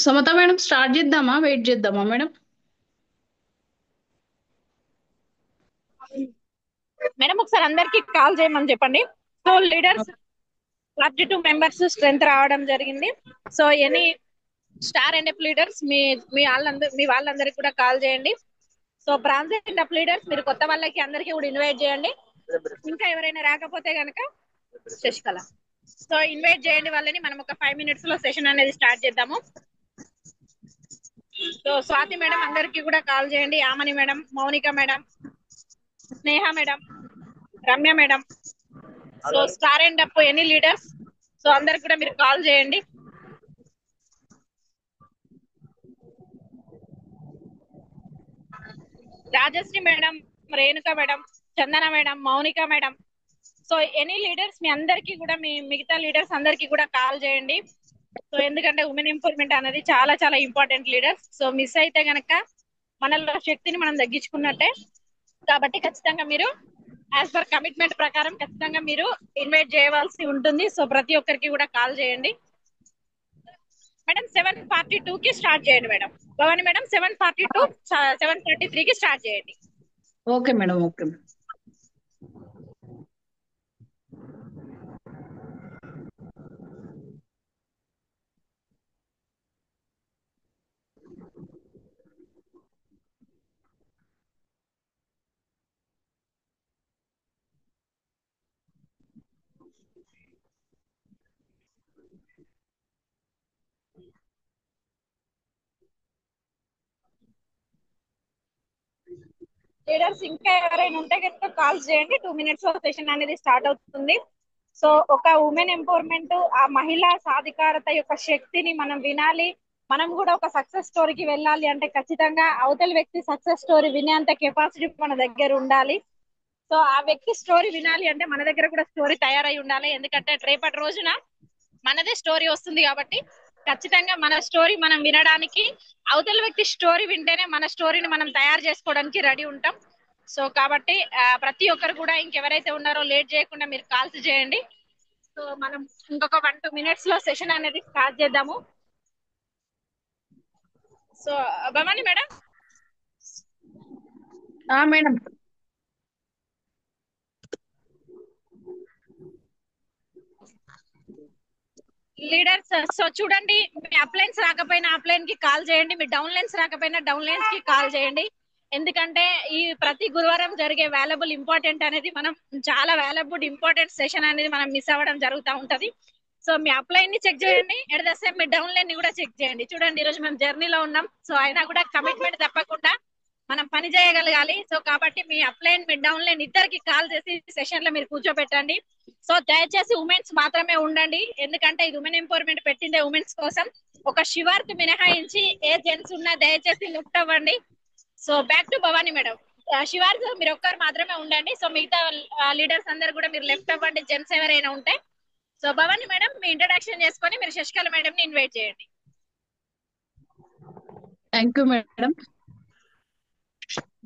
Samata madam start చేద్దామా wait చేద్దామా madam? Madam ఒకసారి అందరికి కాల్ చేయమని చెప్పండి. సో లీడర్స్ 32 మెంబర్స్ స్ట్రెంత్ రావడం జరిగింది. So any star and up leaders మీ వాళ్ళందరికి కూడా కాల్ చేయండి. So bronze and up leaders మీరు కొత్త వాళ్ళకి అందరికి కూడా ఇన్వైట్ చేయండి. ఇంకా ఎవరైనా రాకపోతే గనక శశికళ సో ఇన్వైట్ చేయండి వాళ్ళని. మనం ఒక 5 minutes లో సెషన్ అనేది స్టార్ట్ చేద్దాము. సో స్వాతి మేడం అందరికి కూడా కాల్ చేయండి. Yamani madam, Mounika madam, Sneha madam, Ramya madam, so star and up any leaders so అందరికి కూడా మీరు కాల్ చేయండి. Rajashree madam, Renuka madam, Chandana madam, Mounika madam, so any leaders మీ అందరికి కూడా మీ మిగతా లీడర్స్ అందరికి కూడా కాల్ చేయండి. సో ఎందుకంటే ఉమెన్ ఎంపవర్మెంట్ అనేది చాలా చాలా ఇంపార్టెంట్ లీడర్స్. సో మిస్ అయితే గనక మనలో శక్తిని మనం తగ్గించుకున్నట్టే. కాబట్టి ఖచ్చితంగా మీరు యాజ్ పర్ కమిట్మెంట్ ప్రకారం ఖచ్చితంగా మీరు ఇన్వైట్ చేయవలసి ఉంటుంది. సో ప్రతి ఒక్కరికి కూడా కాల్ చేయండి. మేడం 7:42కి స్టార్ట్ చేయండి మేడం. భవాని మేడం 7:42 7:33కి స్టార్ట్ చేయండి. Okay madam, okay. లీడర్స్ ఇంకా ఎవరైనా ఉంటే కనుక కాల్ చేయండి. 2 minutes లో సెషన్ అనేది స్టార్ట్ అవుతుంది. సో ఒక ఉమెన్ ఎంపవర్మెంట్, ఆ మహిళా సాధికారత యొక్క శక్తిని మనం వినాలి. మనం కూడా ఒక సక్సెస్ స్టోరీకి వెళ్ళాలి అంటే ఖచ్చితంగా అవతల వ్యక్తి సక్సెస్ స్టోరీ వినేంత కెపాసిటీ మన దగ్గర ఉండాలి. సో ఆ వ్యక్తి స్టోరీ వినాలి అంటే మన దగ్గర కూడా స్టోరీ తయారై ఉండాలి. ఎందుకంటే రేపటి రోజున మనదే స్టోరీ వస్తుంది కాబట్టి ఖచ్చితంగా మన స్టోరీ మనం వినడానికి, అవతల వ్యక్తి స్టోరీ వింటేనే మన స్టోరీని మనం తయారు చేసుకోవడానికి రెడీ ఉంటాం. సో కాబట్టి ప్రతి ఒక్కరు కూడా ఇంకెవరైతే ఉన్నారో లేట్ చేయకుండా మీరు కాల్స్ చేయండి. సో మనం ఇంకొక 1-2 minutes లో సెషన్ అనేది స్టార్ట్ చేద్దాము. So Bhavani madam madam. Leaders so చూడండి, మీ అప్లైన్స్ రాకపోయినా అప్లైన్ కి కాల్ చేయండి, మీ డౌన్ లైన్స్ రాకపోయినా డౌన్ లైన్స్ కి కాల్ చేయండి. ఎందుకంటే ఈ ప్రతి గురువారం జరిగే వాల్యుబుల్ ఇంపార్టెంట్ అనేది మనం చాలా వాల్యుబుల్ ఇంపార్టెంట్ సెషన్ అనేది మనం మిస్ అవ్వడం జరుగుతూ ఉంటది. సో మీ అప్లైన్ ని చెక్ చేయండి, at the same me down line ని కూడా చెక్ చేయండి. చూడండి ఈ రోజు మేము జర్నీలో ఉన్నాం. సో అయినా కూడా కమిట్మెంట్ తప్పకుండా మనం పని చేయగలగాలి. సో కాబట్టి మీ అప్లైన్ మీ డౌన్ లైన్ ఇద్దరికి కాల్ చేసి సెషన్ లో మీరు కూర్చోబెట్టండి. సో దయచేసి ఉమెన్స్ మాత్రమే ఉండండి, ఎందుకంటే ఇది ఉమెన్ ఎంపవర్మెంట్ పెట్టిందే ఉమెన్స్ కోసం. ఒక శివార్త్ మినహాయించి ఏ జెంట్స్ ఉన్నా దయచేసి లిఫ్ట్ అవ్వండి. So back to Bhavani madam. Shivarth మీరు ఒక్కరు మాత్రమే ఉండండి. సో మిగతా లీడర్స్ అందరు కూడా మీరు లెఫ్ట్ అవ్వండి, జెంట్స్ ఎవరైనా ఉంటే. సో భవానీ మేడం మీ ఇంట్రడక్షన్ చేసుకొని మీరు శశికళ మేడం ని ఇన్వైట్ చేయండి. Thank you madam.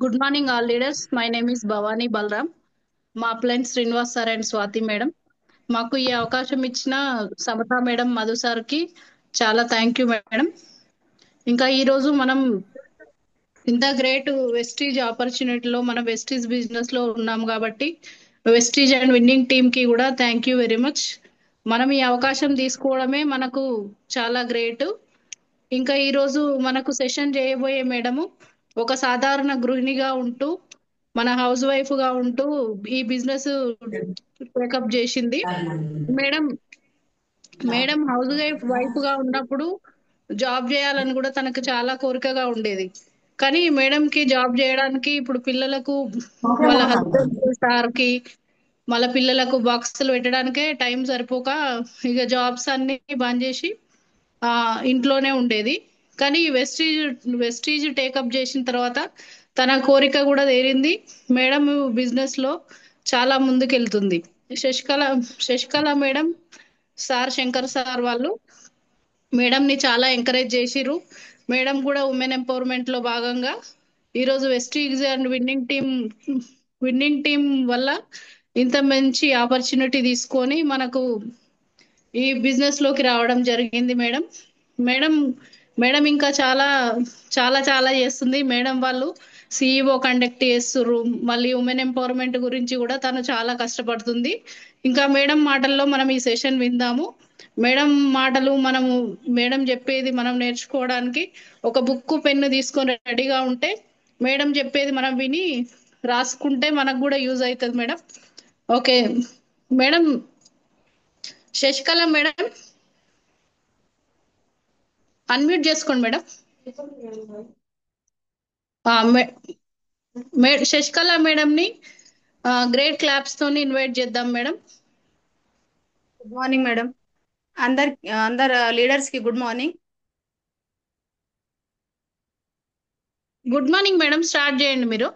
Good morning all leaders. My name is Bhavani Balaram. మా upline Srinivas sir and Swathi madam. మాకు ఈ అవకాశం ఇచ్చిన సమత మేడం, మధు సార్కి చాలా థ్యాంక్ యూ మేడం. ఇంకా ఈరోజు మనం ఇంత గ్రేట్ వెస్టీజ్ ఆపర్చునిటీలో మనం వెస్టీజ్ బిజినెస్ లో ఉన్నాం కాబట్టి వెస్టీజ్ అండ్ విన్నింగ్ టీమ్ కి కూడా థ్యాంక్ యూ వెరీ మచ్. మనం ఈ అవకాశం తీసుకోవడమే మనకు చాలా గ్రేట్. ఇంకా ఈరోజు మనకు సెషన్ చేయబోయే మేడము ఒక సాధారణ గృహిణిగా ఉంటూ మన హౌస్ వైఫ్ గా ఉంటూ ఈ బిజినెస్ టేకప్ చేసింది. మేడం మేడం హౌస్ వైఫ్ గా ఉన్నప్పుడు జాబ్ చేయాలని కూడా తనకు చాలా కోరికగా ఉండేది. కానీ మేడం కి జాబ్ చేయడానికి ఇప్పుడు పిల్లలకు వాళ్ళ హస్బెండ్ సార్ కి మళ్ళీ పిల్లలకు బాక్సులు పెట్టడానికే టైం సరిపోక ఇక జాబ్స్ అన్ని బంద్ చేసి ఆ ఇంట్లోనే ఉండేది. కానీ వెస్టీజ్ వెస్టీజ్ టేకప్ చేసిన తర్వాత తన కోరిక కూడా తీరింది. మేడం బిజినెస్ లో చాలా ముందుకెళ్తుంది. Sasikala Sasikala madam, sir Shankar sir వాళ్ళు మేడం ని చాలా ఎంకరేజ్ చేసిర్రు. మేడం కూడా ఉమెన్ ఎంపవర్మెంట్ లో భాగంగా ఈరోజు వెస్టీజ్ అండ్ విన్నింగ్ టీం వల్ల ఇంత మంచి ఆపర్చునిటీ తీసుకొని మనకు ఈ బిజినెస్ లోకి రావడం జరిగింది మేడం. మేడం మేడం ఇంకా చాలా చాలా చాలా చేస్తుంది మేడం. వాళ్ళు సిఇఓ కండక్ట్ చేస్తుర్రు. మళ్ళీ ఉమెన్ ఎంపవర్మెంట్ గురించి కూడా తను చాలా కష్టపడుతుంది. ఇంకా మేడం మాటల్లో మనం ఈ సెషన్ విందాము. మేడం మాటలు మనము, మేడం చెప్పేది మనం నేర్చుకోవడానికి ఒక బుక్ పెన్ను తీసుకొని రెడీగా ఉంటే మేడం చెప్పేది మనం విని రాసుకుంటే మనకు కూడా యూజ్ అవుతుంది madam. Okay madam. Sasikala madam, unmute చేసుకోండి మేడం. ఆ, శశికళ మేడం ని గ్రేట్ క్లాప్స్ తోని ఇన్వైట్ చేద్దాం మేడం. Good morning madam. అందరు లీడర్స్ కి good morning. Good morning madam, start చేయండి మీరు.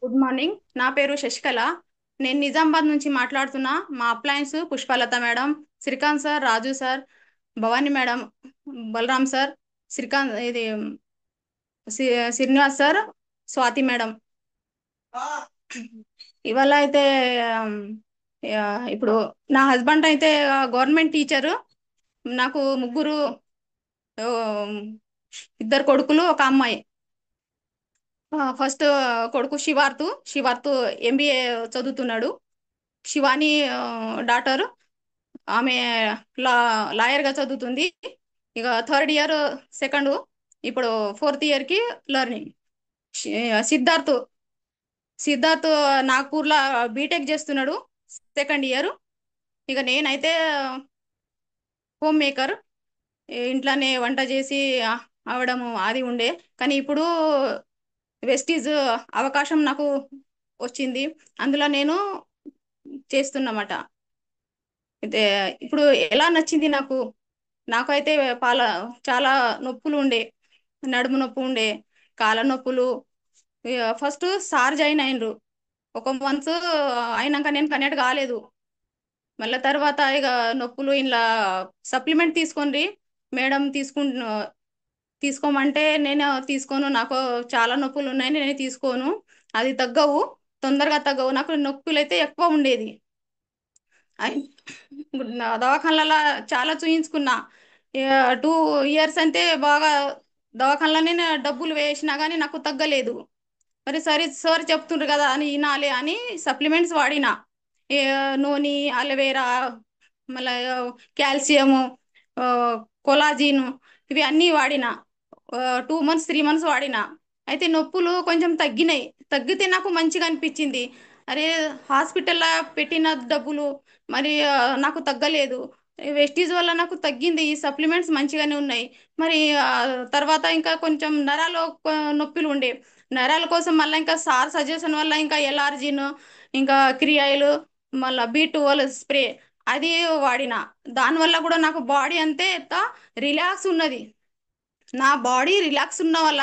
Good morning. నా పేరు శశికళ. నేను నిజామాబాద్ నుంచి మాట్లాడుతున్నా. మా uplines Pushpalatha madam, Srikanth sir, Raju sir, Bhavani madam, Balaram sir, Srikanth ఇది శ్రీనివాస్ సార్, స్వాతి మేడం. ఇవాళ అయితే ఆమ్, ఇప్పుడు నా హస్బెండ్ అయితే గవర్నమెంట్ టీచరు. నాకు ముగ్గురు, ఇద్దరు కొడుకులు, ఒక అమ్మాయి. ఫస్ట్ కొడుకు శివార్తు ఎంబీఏ చదువుతున్నాడు. శివాని డాటర్, ఆమె లాయర్గా చదువుతుంది. ఇక థర్డ్ ఇయర్ సెకండ్, ఇప్పుడు ఫోర్త్ ఇయర్కి లెర్నింగ్. సిద్ధార్థ్ సిద్ధార్థ్ నాగ్పూర్లో బీటెక్ చేస్తున్నాడు, సెకండ్ ఇయర్. ఇక నేనైతే హోమ్ మేకర్, ఇంట్లోనే వంట చేసి అవడము అది ఉండే. కానీ ఇప్పుడు వెస్టీజ్ అవకాశం నాకు వచ్చింది, అందులో నేను చేస్తున్నమాట. అయితే ఇప్పుడు ఎలా నచ్చింది నాకు. నాకైతే చాలా నొప్పులు ఉండే, నడుము నొప్పి ఉండే, కాళ్ళ నొప్పులు. ఫస్ట్ సార్ జాయిన్ అయినరు, ఒక మంత్ అయినాక నేను కనెక్ట్ కాలేదు. మళ్ళీ తర్వాత ఇక నొప్పులు ఇలా సప్లిమెంట్ తీసుకోండి మేడం, తీసుకోమంటే నేను తీసుకోను, నాకు చాలా నొప్పులు ఉన్నాయి, నేను తీసుకోను, అది తగ్గవు, తొందరగా తగ్గవు. నాకు నొప్పులు అయితే ఎక్కువ ఉండేది. దవాఖానలలో చాలా చూయించుకున్నా. 2 ఇయర్స్ అంటే బాగా దవాఖానలోనే డబ్బులు వేసినా కానీ నాకు తగ్గలేదు. మరి సరే సార్ చెప్తుండ్రు కదా అని వినాలి అని సప్లిమెంట్స్ వాడినా. ఏ నూనె, అలోవేరా, మళ్ళీ కాల్షియము, కొలాజిన్, ఇవి అన్నీ వాడిన. 2 మంత్స్ 3 మంత్స్ వాడిన. అయితే నొప్పులు కొంచెం తగ్గినాయి. తగ్గితే నాకు మంచిగా అనిపించింది. అరే హాస్పిటల్లో పెట్టిన డబ్బులు మరి నాకు తగ్గలేదు. వెస్టీజ్ వల్ల నాకు తగ్గింది, ఈ సప్లిమెంట్స్ మంచిగానే ఉన్నాయి. మరి తర్వాత ఇంకా కొంచెం నరాలు నొప్పులు ఉండే. నరాల కోసం మళ్ళీ ఇంకా సార్ సజెషన్ వల్ల ఇంకా ఎలార్జిన్, ఇంకా క్రియాయిల్, మళ్ళీ B12 స్ప్రే అది వాడిన. దానివల్ల కూడా నాకు బాడీ అంతే రిలాక్స్ ఉన్నది. నా బాడీ రిలాక్స్ ఉన్న వల్ల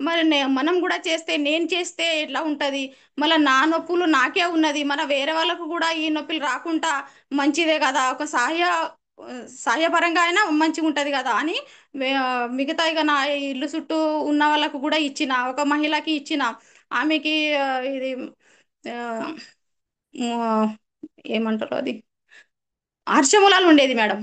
మరి మనం కూడా చేస్తే, నేను చేస్తే ఎట్లా ఉంటుంది. మళ్ళీ నా నొప్పులు నాకే ఉన్నది, మన వేరే వాళ్ళకు కూడా ఈ నొప్పులు రాకుండా మంచిదే కదా, ఒక సహాయపరంగా అయినా మంచిగా ఉంటుంది కదా అని మిగతా ఇక నా ఇల్లు చుట్టూ ఉన్న వాళ్ళకు కూడా ఇచ్చిన. ఒక మహిళకి ఇచ్చిన, ఆమెకి ఇది ఆ, ఏమంటారు అది, హర్షమూలాలు ఉండేది మేడం,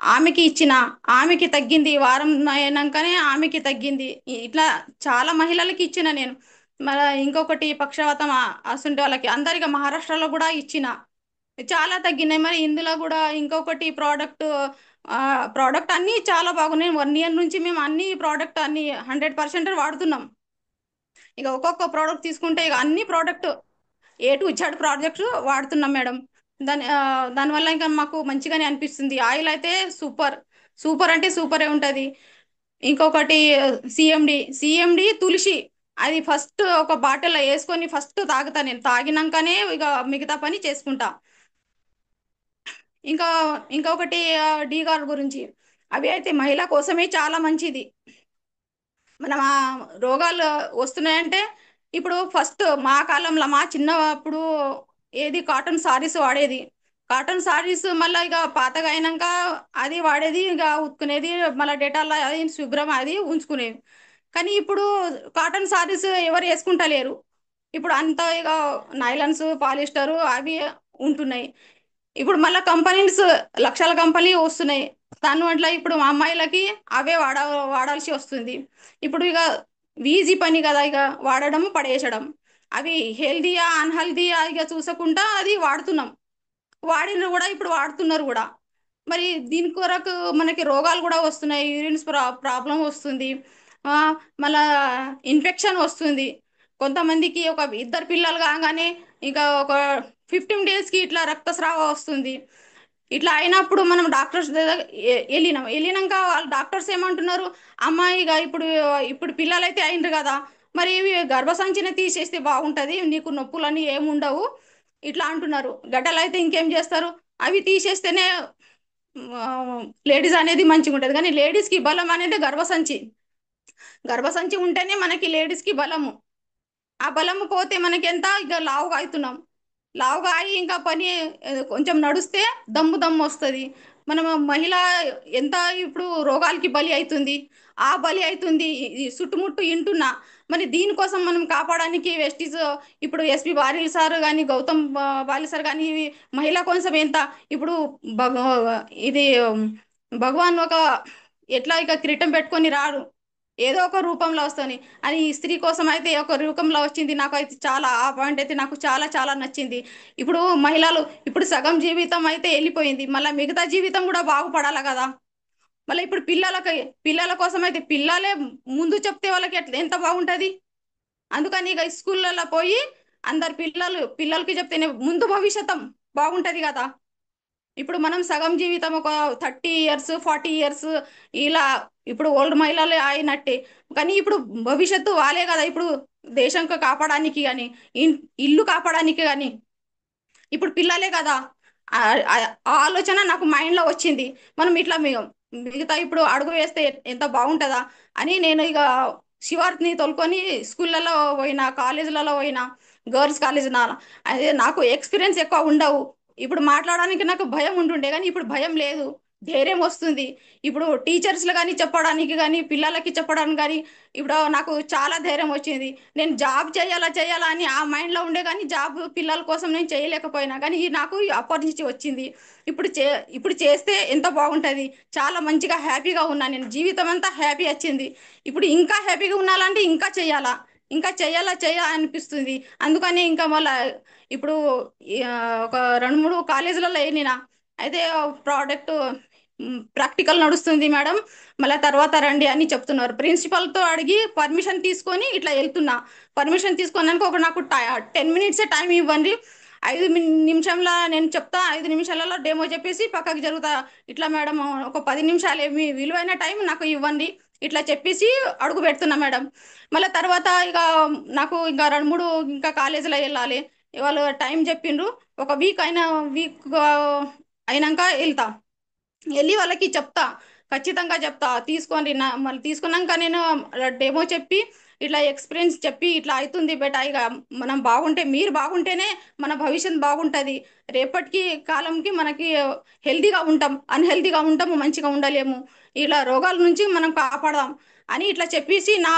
ఆమెకి ఇచ్చిన. ఆమెకి తగ్గింది, వారం అయినాకనే ఆమెకి తగ్గింది. ఇట్లా చాలా మహిళలకి ఇచ్చిన నేను. మరి ఇంకొకటి పక్షవాతం అసుంటి వాళ్ళకి అందరికీ మహారాష్ట్రలో కూడా ఇచ్చిన, చాలా తగ్గినాయి. మరి ఇందులో కూడా ఇంకొకటి ప్రోడక్ట్ అన్నీ చాలా బాగున్నాయి. 1 ఇయర్ నుంచి మేము అన్ని ప్రోడక్ట్ అన్ని 100% వాడుతున్నాం. ఇక ఒక్కొక్క ప్రోడక్ట్ తీసుకుంటే ఇక అన్ని product A to Z project వాడుతున్నాం మేడం. దానివల్ల ఇంకా మాకు మంచిగానే అనిపిస్తుంది. ఆయిల్ అయితే సూపర్, సూపర్ అంటే సూపరే ఉంటుంది. ఇంకొకటి సిఎండి తులసి, అది ఫస్ట్ ఒక బాటిల్లో వేసుకొని ఫస్ట్ తాగుతా నేను, తాగినాకనే ఇక మిగతా పని చేసుకుంటా. ఇంకా ఇంకొకటి డీగార్ గురించి, అవి అయితే మహిళ కోసమే చాలా మంచిది. మనం ఆ రోగాలు వస్తున్నాయంటే, ఇప్పుడు ఫస్ట్ మా కాలంలో మా చిన్నప్పుడు ఏది కాటన్ సారీస్ వాడేది. కాటన్ సారీస్ మళ్ళీ ఇక పాతగా అయినాక అది వాడేది, ఇక ఉతుకునేది, మళ్ళీ డేటాల్లో అది శుభ్రం అది ఉంచుకునేది. కానీ ఇప్పుడు కాటన్ సారీస్ ఎవరు వేసుకుంటలేరు. ఇప్పుడు అంతా ఇక నైలన్స్, పాలిస్టరు అవి ఉంటున్నాయి. ఇప్పుడు మళ్ళీ కంపెనీస్ లక్షల కంపెనీ వస్తున్నాయి. దాని వల్ల ఇప్పుడు మా అమ్మాయిలకి అవే వాడాల్సి వస్తుంది. ఇప్పుడు ఇక ఈజీ పని కదా, ఇక వాడడం పడేసడం. అవి హెల్దీయా అన్హెల్దీయా ఇక చూసకుండా అది వాడుతున్నాం. వాడిన కూడా ఇప్పుడు వాడుతున్నారు కూడా. మరి దీని కొరకు మనకి రోగాలు కూడా వస్తున్నాయి. యూరిన్స్ ప్రాబ్లం వస్తుంది. ఆ, మళ్ళా ఇన్ఫెక్షన్ వస్తుంది. కొంతమందికి ఒక ఇద్దరు పిల్లలు కాగానే ఇంకా ఒక 15 డేస్కి ఇట్లా రక్తస్రావం వస్తుంది. ఇట్లా అయినప్పుడు మనం డాక్టర్స్ దగ్గర వెళ్ళినాక వాళ్ళు డాక్టర్స్ ఏమంటున్నారు, అమ్మాయిగా ఇప్పుడు ఇప్పుడు పిల్లలైతే అయిండ్రు కదా, మరి ఇవి గర్భసంచిని తీసేస్తే బాగుంటుంది, నీకు నొప్పులని ఏముండవు ఇట్లా అంటున్నారు. గడ్డలు అయితే ఇంకేం చేస్తారు, అవి తీసేస్తేనే లేడీస్ అనేది మంచిగా ఉంటుంది. కానీ లేడీస్కి బలం అనేది గర్భసంచి. గర్భసంచి ఉంటేనే మనకి లేడీస్కి బలము. ఆ బలము పోతే మనకి ఎంత ఇక లావుగా అవుతున్నాం. లావుగా అయి ఇంకా పని కొంచెం నడుస్తే దమ్ము దమ్ము వస్తుంది. మనం మహిళ ఎంత ఇప్పుడు రోగాలకి బలి అవుతుంది. ఆ బలి అవుతుంది ఈ చుట్టుముట్టు ఇంటున్నా. మరి దీనికోసం మనం కాపాడడానికి వెస్టీస్ ఇప్పుడు ఎస్పి బాలిల్ సార్ కానీ గౌతమ్ బాలిల్ సార్ కానీ మహిళ కోసం ఎంత ఇప్పుడు ఇది భగవాన్ ఒక ఎట్లా ఇక కిరీటం పెట్టుకొని రాడు, ఏదో ఒక రూపంలో వస్తుంది. అని ఈ స్త్రీ కోసం అయితే ఒక రూపంలో వచ్చింది. నాకు అయితే చాలా ఆ పాయింట్ అయితే నాకు చాలా చాలా నచ్చింది. ఇప్పుడు మహిళలు ఇప్పుడు సగం జీవితం అయితే వెళ్ళిపోయింది, మళ్ళీ మిగతా జీవితం కూడా బాగుపడాలి కదా. మళ్ళీ ఇప్పుడు పిల్లల కోసం అయితే పిల్లలే ముందు చెప్తే వాళ్ళకి ఎంత బాగుంటుంది. అందుకని ఇక స్కూళ్ళలో పోయి అందరు పిల్లలకి చెప్తేనే ముందు భవిష్యత్తం బాగుంటుంది కదా. ఇప్పుడు మనం సగం జీవితం ఒక 30 ఇయర్స్ 40 ఇయర్స్ ఇలా ఇప్పుడు ఓల్డ్ మహిళలు అయినట్టే. కానీ ఇప్పుడు భవిష్యత్తు వాళ్ళే కదా, ఇప్పుడు దేశం కాపాడడానికి కానీ ఇల్లు కాపాడడానికి కానీ ఇప్పుడు పిల్లలే కదా. ఆ ఆ ఆలోచన నాకు మైండ్లో వచ్చింది. మనం ఇట్లా మిగతా ఇప్పుడు అడుగు వేస్తే ఎంత బాగుంటుందా అని నేను ఇక శివార్తిని తోలుకొని స్కూళ్ళలో పోయినా, కాలేజీలలో పోయినా, గర్ల్స్ కాలేజ్ అదే నాకు ఎక్స్పీరియన్స్ ఎక్కువ ఉండవు. ఇప్పుడు మాట్లాడడానికి నాకు భయం ఉంటుండే, కానీ ఇప్పుడు భయం లేదు, ధైర్యం వస్తుంది. ఇప్పుడు టీచర్స్లు కానీ చెప్పడానికి కానీ పిల్లలకి చెప్పడానికి కానీ ఇప్పుడు నాకు చాలా ధైర్యం వచ్చింది. నేను జాబ్ చేయాలా అని ఆ మైండ్లో ఉండే, కానీ జాబ్ పిల్లల కోసం నేను చేయలేకపోయినా, కానీ నాకు ఆపర్చునిటీ వచ్చింది. ఇప్పుడు చేస్తే ఎంత బాగుంటుంది. చాలా మంచిగా హ్యాపీగా ఉన్నా, నేను జీవితం అంతా హ్యాపీ వచ్చింది. ఇప్పుడు ఇంకా హ్యాపీగా ఉండాలంటే ఇంకా చేయాలా అనిపిస్తుంది. అందుకని ఇంకా మళ్ళీ ఇప్పుడు ఒక 2-3 కాలేజీలలో వెళ్ళిన అయితే ప్రోడక్ట్ ప్రాక్టికల్ నడుస్తుంది మేడం, మళ్ళీ తర్వాత రండి అని చెప్తున్నారు. ప్రిన్సిపల్తో అడిగి పర్మిషన్ తీసుకొని ఇట్లా వెళ్తున్నా. పర్మిషన్ తీసుకున్నాక ఒక నాకు 10 మినిట్సే టైం ఇవ్వండి, 5 నిమిషంలో నేను చెప్తా, 5 నిమిషాలలో డెమో చెప్పేసి పక్కకి జరుగుతా. ఇట్లా మేడం ఒక 10 నిమిషాలు మీ విలువైన టైం నాకు ఇవ్వండి ఇట్లా చెప్పేసి అడుగు పెడుతున్నా మేడం. మళ్ళీ తర్వాత ఇక నాకు ఇంకా 2-3 ఇంకా కాలేజీలో వెళ్ళాలి. వాళ్ళు టైం చెప్పిండ్రు, ఒక వీక్ అయినాక వెళ్తా. వెళ్ళి వాళ్ళకి చెప్తా, ఖచ్చితంగా చెప్తా తీసుకోండి మళ్ళీ తీసుకున్నాక నేను డెమో చెప్పి ఇట్లా ఎక్స్పీరియన్స్ చెప్పి ఇట్లా అవుతుంది బేటా, ఇక మనం బాగుంటే మీరు బాగుంటేనే మన భవిష్యత్ బాగుంటుంది. రేపటికి కాలంకి మనకి హెల్తీగా ఉంటాం, అన్హెల్తీగా ఉంటాము, మంచిగా ఉండలేము. ఇలా రోగాల నుంచి మనం కాపాడదాం అని ఇట్లా చెప్పేసి నా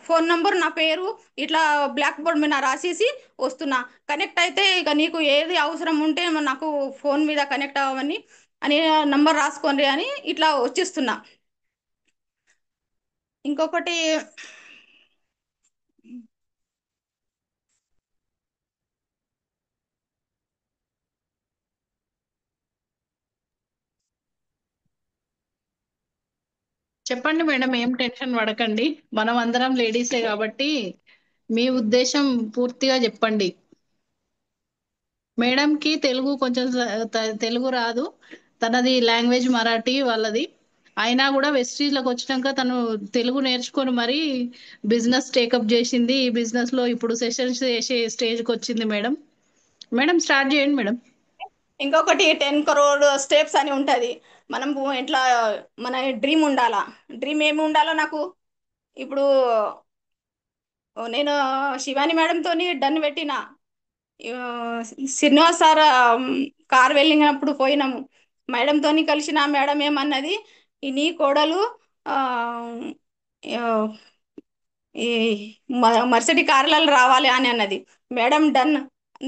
ఫోన్ నంబర్ నా పేరు ఇట్లా బ్లాక్ బోర్డ్ మీద రాసేసి వస్తున్నా. కనెక్ట్ అయితే ఇక నీకు ఏది అవసరం ఉంటే నాకు ఫోన్ మీద కనెక్ట్ అవ్వని అని నంబర్ రాసుకోండి అని ఇట్లా వచ్చేస్తున్నా. ఇంకొకటి చెప్పండి మేడం, ఏం టెన్షన్ పడకండి. మనం అందరం లేడీసే కాబట్టి మీ ఉద్దేశం పూర్తిగా చెప్పండి. మేడంకి తెలుగు కొంచెం తెలుగు రాదు, తనది లాంగ్వేజ్ మరాఠీ వాళ్ళది. అయినా కూడా వెస్టీజ్లోకి వచ్చినాక తను తెలుగు నేర్చుకొని మరి బిజినెస్ టేకప్ చేసింది. ఈ బిజినెస్ లో ఇప్పుడు సెషన్స్ చేసే స్టేజ్కి వచ్చింది మేడం. మేడం స్టార్ట్ చేయండి మేడం. ఇంకొకటి 10 crore స్టెప్స్ అని ఉంటుంది. మనం ఎట్లా మన డ్రీమ్ ఉండాలా. డ్రీమ్ ఏమి ఉండాలో నాకు ఇప్పుడు నేను శివాని మేడంతో డన్ పెట్టిన. ఆ, శ్రీనివాస్ సార్ కార్ వెళ్ళినప్పుడు పోయినాము, మేడంతో కలిసిన. మేడం ఏమన్నది, ఈ నీ కోడలు ఆ, ఆ, ఈ మర్సిడీ కార్లలో రావాలి అని అన్నది. మేడం డన్,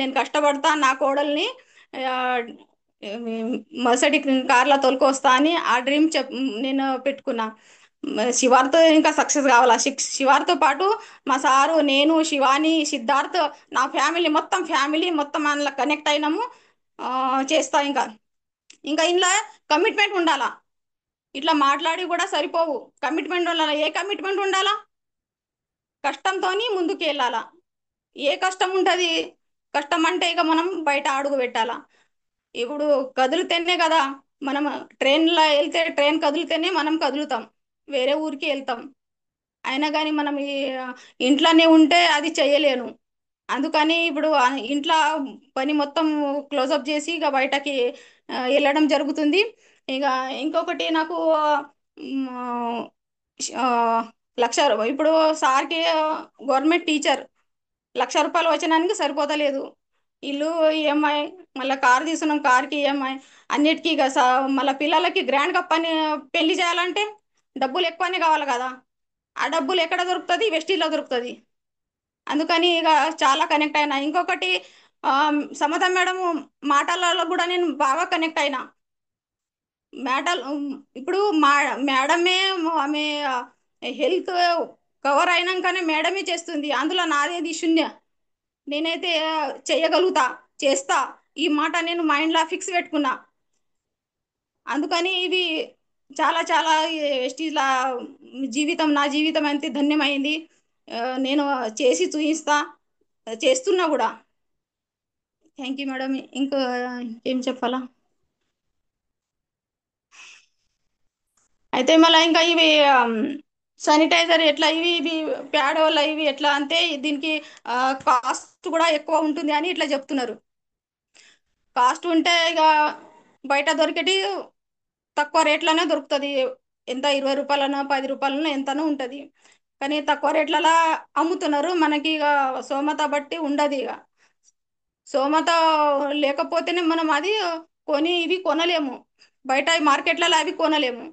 నేను కష్టపడతా నా కోడల్ని మర్సడి కార్ల తోలుకొస్తా అని ఆ డ్రీమ్ నేను పెట్టుకున్నా. శివార్తో ఇంకా సక్సెస్ కావాలా. శివార్తో పాటు మా సారు, నేను, శివాని, సిద్ధార్థ్, నా ఫ్యామిలీ మొత్తం అందులో కనెక్ట్ అయినాము. చేస్తా ఇంకా ఇంకా ఇంట్లో కమిట్మెంట్ ఉండాలా. ఇట్లా మాట్లాడి కూడా సరిపోవు, కమిట్మెంట్ ఉండాలా. ఏ కమిట్మెంట్ ఉండాలా? కష్టంతోని ముందుకు వెళ్ళాలా. ఏ కష్టం ఉంటుంది? కష్టం అంటే ఇక మనం బయట అడుగు పెట్టాలా. ఇప్పుడు కదిలితేనే కదా మనం, ట్రైన్లో వెళ్తే ట్రైన్ కదిలితేనే మనం కదులుతాం, వేరే ఊరికి వెళ్తాం. అయినా కానీ మనం ఈ ఇంట్లోనే ఉంటే అది చేయలేను. అందుకని ఇప్పుడు ఇంట్లో పని మొత్తం క్లోజప్ చేసి ఇక బయటకి వెళ్ళడం జరుగుతుంది. ఇక ఇంకొకటి నాకు మ్, ఆ, ఇప్పుడు సార్కి గవర్నమెంట్ టీచర్, ₹1,00,000 వచ్చడానికి సరిపోతలేదు. ఇల్లు ఈఎంఐ, మళ్ళీ కార్ తీసుకున్నాం, కార్కి ఈఎంఐ, అన్నిటికీ ఇక మళ్ళీ పిల్లలకి గ్రాండ్గా పెళ్లి చేయాలంటే డబ్బులు ఎక్కువనే కావాలి కదా. ఆ డబ్బులు ఎక్కడ దొరుకుతుంది? వెస్టీలో దొరుకుతుంది. అందుకని ఇక చాలా కనెక్ట్ అయినా. ఇంకొకటి సమత మేడం మాటలలో కూడా నేను బాగా కనెక్ట్ అయినా. మేటల్ ఇప్పుడు మేడమే ఆమె హెల్త్ కవర్ అయినాకనే మేడమే చేస్తుంది. అందులో నాదేది శూన్య. నేనైతే చేయగలుగుతా, చేస్తా, ఈ మాట నేను మైండ్లో ఫిక్స్ పెట్టుకున్నా. అందుకని ఇవి చాలా చాలా వెస్టీజ్ల నా జీవితం అంతే ధన్యమైంది. నేను చేసి చూపిస్తా, చేస్తున్నా కూడా. Thank you madam. ఇంకా ఏం చెప్పాలా? అయితే మళ్ళీ ఇంకా ఇవి శానిటైజర్ ఎట్లా, ఇవి ప్యాడ్ వల్ల ఇవి ఎట్లా అంటే దీనికి కాస్ట్ కూడా ఎక్కువ ఉంటుంది అని ఇట్లా చెప్తున్నారు. కాస్ట్ ఉంటే ఇక బయట దొరికేటి తక్కువ రేట్లోనే దొరుకుతుంది. ఎంత ₹20, ₹10 ఎంతనో ఉంటుంది. కానీ తక్కువ రేట్లలో అమ్ముతున్నారు. మనకి ఇక స్తోమత బట్టి ఉండదు. ఇక స్తోమత లేకపోతేనే మనం అది ఇవి కొనలేము. బయట మార్కెట్లలో అవి కొనలేము.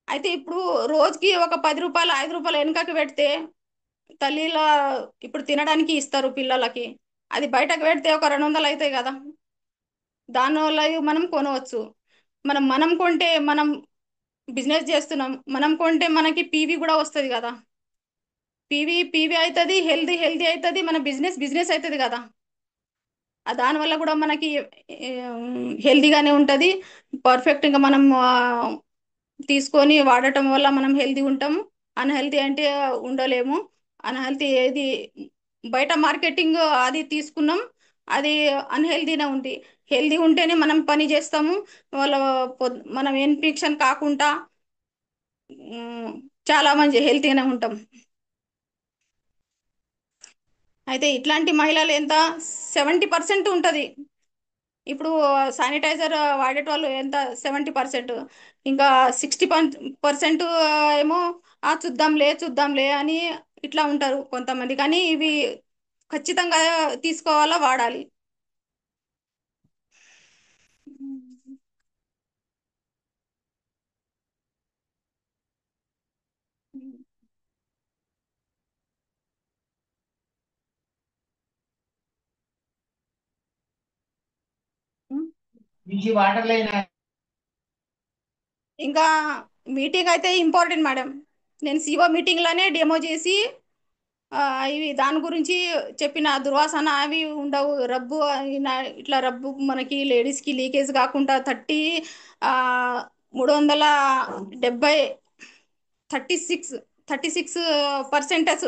అయితే ఇప్పుడు రోజుకి ఒక ₹10, ₹5 వెనుకకి పెడితే తల్లిల ఇప్పుడు తినడానికి ఇస్తారు పిల్లలకి. అది బయటకు పెడితే ఒక 200 అవుతాయి కదా. దానివల్ల మనం కొనవచ్చు. మనం కొంటే మనం బిజినెస్ చేస్తున్నాం. మనం కొంటే మనకి పీవీ కూడా వస్తుంది కదా. పీవీ అవుతుంది, హెల్దీ అవుతుంది, మన బిజినెస్ అవుతుంది కదా. దానివల్ల కూడా మనకి హెల్దీగానే ఉంటుంది. పర్ఫెక్ట్గా మనం తీసుకొని వాడటం వల్ల మనం హెల్దీ ఉంటాము. అన్హెల్దీ అంటే ఉండలేము. అన్హెల్దీ ఏది బయట మార్కెటింగ్ అది తీసుకున్నాం, అది అన్హెల్దీనే ఉంది. హెల్దీ ఉంటేనే మనం పని చేస్తాము. వాళ్ళ మనం ఇన్ఫెక్షన్ కాకుండా చాలా మంచి హెల్తీగానే ఉంటాం. అయితే ఇట్లాంటి మహిళలు ఎంత 70% ఉంటుంది. ఇప్పుడు శానిటైజర్ వాడేటోళ్ళు ఎంత 70%. ఇంకా 60% ఏమో చూద్దాంలే అని ఇట్లా ఉంటారు కొంతమంది. కానీ ఇవి ఖచ్చితంగా తీసుకోవాలా, వాడాలి. ఇంకా మీటింగ్ అయితే ఇంపార్టెంట్ మేడం. నేను సిఓ మీటింగ్లోనే డెమో చేసి ఇవి దాని గురించి చెప్పిన. దుర్వాసన అవి ఉండవు. రబ్బు ఇట్లా రబ్బు మనకి లేడీస్కి లీకేజ్ కాకుండా 370 36%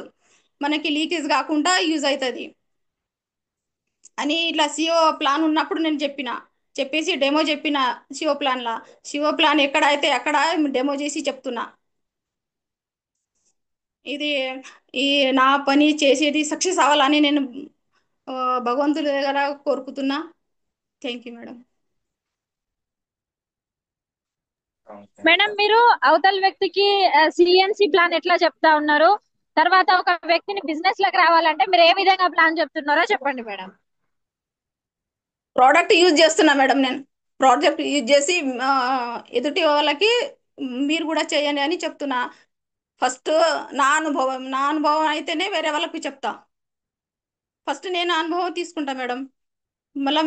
మనకి లీకేజ్ కాకుండా యూజ్ అవుతుంది అని ఇట్లా సిఓ ప్లాన్ ఉన్నప్పుడు నేను చెప్పేసి డెమో చెప్పిన. సిఓ ప్లాన్ ఎక్కడ అయితే అక్కడ డెమో చేసి చెప్తున్నా. ఇది ఈ నా పని చేసేది సక్సెస్ అవ్వాలని నేను ఆ, భగవంతుడి దగ్గర కోరుకుతున్నా. Thank you madam. మేడం, మీరు అవతల వ్యక్తికి సిఎన్సి ప్లాన్ ఎట్లా చెప్తా ఉన్నారు? తర్వాత ఒక వ్యక్తిని బిజినెస్ లోకి రావాలంటే మీరు ఏ విధంగా ప్లాన్ చెప్తున్నారో చెప్పండి మేడం. ప్రోడక్ట్ యూజ్ చేస్తున్నా మేడం. నేను ప్రోడక్ట్ యూజ్ చేసి ఎదుటి వాళ్ళకి మీరు కూడా చేయండి అని చెప్తున్నా. ఫస్ట్ నా అనుభవం అయితేనే వేరే వాళ్ళకి చెప్తా. ఫస్ట్ నేను అనుభవం తీసుకుంటా మేడం. మళ్ళీ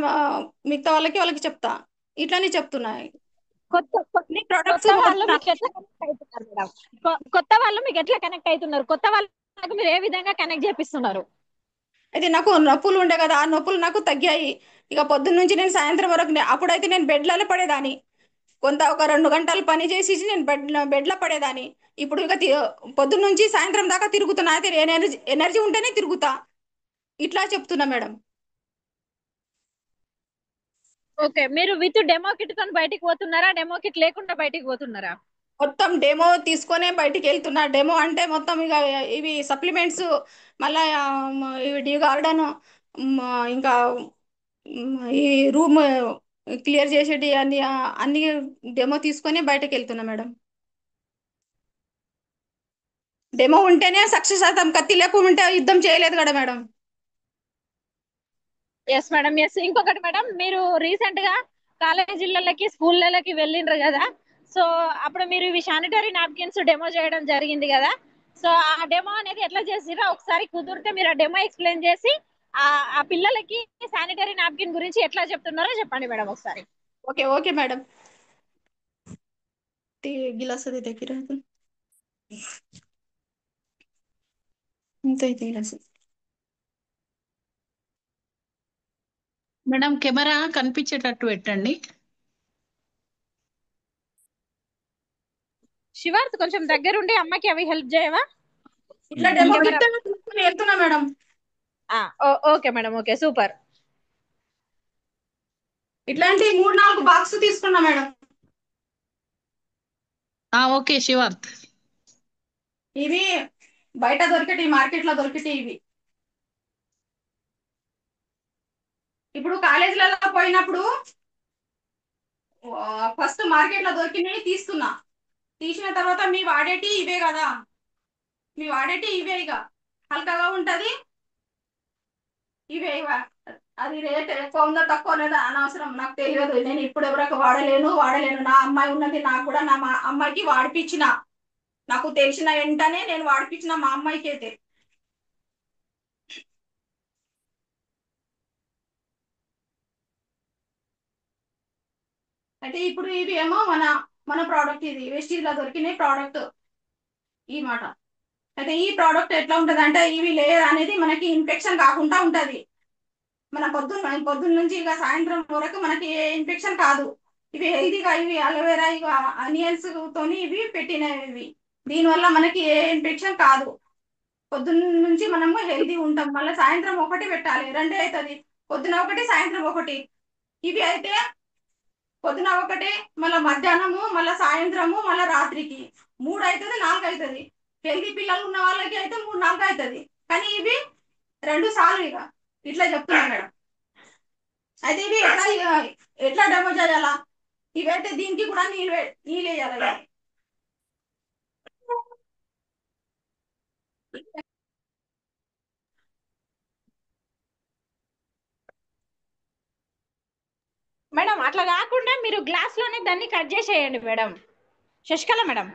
మిగతా వాళ్ళకి చెప్తా. ఇట్లానే చెప్తున్నా. కొత్త కొ- నీ ప్రొడక్ట్స్ కొత్త వాళ్ళు మీకు ఎట్లా కనెక్ట్ అవుతున్నారు మేడం? కొత్త వాళ్ళు మీకు ఎట్లా కనెక్ట్ అవుతున్నారు? కొత్త వాళ్ళకు మీరు ఏ విధంగా కనెక్ట్ చేపిస్తున్నారు? అయితే నాకు నొప్పులు ఉండే కదా, ఆ నొప్పులు నాకు తగ్గాయి. ఇక పొద్దున్న నుంచి నేను సాయంత్రం వరకు అప్పుడైతే నేను బెడ్లలో పడేదాన్ని. ఒక 2 గంటలు పని చేసి నేను బెడ్లో పడేదాన్ని. ఇప్పుడు ఇక పొద్దున్న నుంచి సాయంత్రం దాకా తిరుగుతున్నా. అయితే ఎనర్జీ ఎనర్జీ ఉంటేనే తిరుగుతా. ఇట్లా చెప్తున్నా మేడం. ఓకే, మీరు విత్ డెమో కిట్ తో బయటికి పోతున్నారా, డెమో కిట్ లేకుండా బయటికి పోతున్నారా? మొత్తం డెమో తీసుకొనే బయటికి వెళ్తున్నా. డెమో అంటే మొత్తం ఇక ఇవి సప్లిమెంట్స్, మళ్ళా ఇవి డి గార్డెన్, ఇంకా ఈ రూమ్ క్లియర్ చేసేటి అన్ని అన్ని డెమో తీసుకొని బయటకు వెళ్తున్నా మేడం. డెమో ఉంటేనే సక్సెస్ అవుతాం. కత్తి లేకుండా ఉంటే యుద్ధం చేయలేదు కదా మేడం. Yes madam, yes. ఇంకొకటి మేడం, మీరు రీసెంట్ గా కాలేజీలకి స్కూళ్ళకి వెళ్ళిండ్రు కదా, సో అప్పుడు మీరు ఇవి శానిటరీ నాప్కిన్స్ డెమో చేయడం జరిగింది కదా. సో ఆ డెమో అనేది ఎట్లా చేసిరో ఒకసారి కుదిరితే మీరు ఆ డెమో ఎక్స్ప్లెయిన్ చేసి ఆ ఆ పిల్లలకి శానిటరీ నాప్కిన్ గురించి ఎట్లా చెప్తున్నారో చెప్పండి మేడం ఒకసారి. Okay okay madam. గిలాస్ అది దగ్గర ఇంత ఇది గిలాస్. మేడం కెమెరా కనిపించేటట్టు పెట్టండి. శివార్త్ కొంచెం దగ్గరుండి అమ్మకి అవి హెల్ప్ చేయవా? ఇట్లా డెమో కెమెరా. కిట్ తీసుకుని వెళ్తున్నా madam. Okay madam, okay, super. ఇట్లాంటి 3-4 బాక్స్ తీసుకున్నా మేడం. ఓకే శివార్త్. ఇవి బయట దొరికేటి, మార్కెట్ లో దొరికేటి ఇవి. ఇప్పుడు కాలేజీలలో పోయినప్పుడు ఫస్ట్ మార్కెట్ లో దొరికినవి తీస్తున్నా. తీసిన తర్వాత మీ వాడేటి ఇవే కదా, మీ వాడేటి ఇవే. ఇక హల్కగా ఉంటది ఇవే. అది రేట్ ఎక్కువ ఉందో తక్కువ ఉన్నదో అనవసరం, నాకు తెలియదు. నేను ఇప్పుడు ఎవరికి వాడలేను. నా అమ్మాయి ఉన్నది, నాకు కూడా నా అమ్మాయికి వాడిపించిన. నాకు తెలిసిన వెంటనే నేను వాడిపించిన మా అమ్మాయికి అయితే. అయితే ఇప్పుడు ఇవి ఏమో మన మన ప్రోడక్ట్, ఇది వెస్టీజ్ లో దొరికిన ప్రోడక్ట్ ఈ మాట. అయితే ఈ ప్రోడక్ట్ ఎట్లా ఉంటది అంటే, ఇవి లేయర్ అనేది మనకి ఇన్ఫెక్షన్ కాకుండా ఉంటది. మన పొద్దున్న నుంచి ఇక సాయంత్రం వరకు మనకి ఏ ఇన్ఫెక్షన్ కాదు. ఇవి హెల్దీగా, ఇవి అలోవెరా, ఇవి ఆనియన్స్ తోని ఇవి పెట్టినవి ఇవి. దీనివల్ల మనకి ఏ ఇన్ఫెక్షన్ కాదు. పొద్దున్న నుంచి మనము హెల్దీ ఉంటాం. మళ్ళీ సాయంత్రం ఒకటి పెట్టాలి, 2 అవుతుంది. పొద్దున ఒకటి, సాయంత్రం ఒకటి. ఇవి అయితే పొద్దున ఒకటి, మళ్ళీ మధ్యాహ్నము, మళ్ళీ సాయంత్రము, మళ్ళీ రాత్రికి 3 అవుతుంది, 4 అవుతుంది. హెల్దీ పిల్లలు ఉన్న వాళ్ళకి అయితే 3-4 అవుతుంది. కానీ ఇవి 2 సార్లు. ఇక ఇట్లా చెప్తున్నాను మేడం. అయితే ఇవి ఎట్లా డెమో చేయాలా? ఇవైతే దీనికి కూడా నీళ్ళు వేయాలి. మేడం అట్లా కాకుండా మీరు గ్లాస్ లోనే దాన్ని కట్ చేసేయండి మేడం. శశికళ మేడం,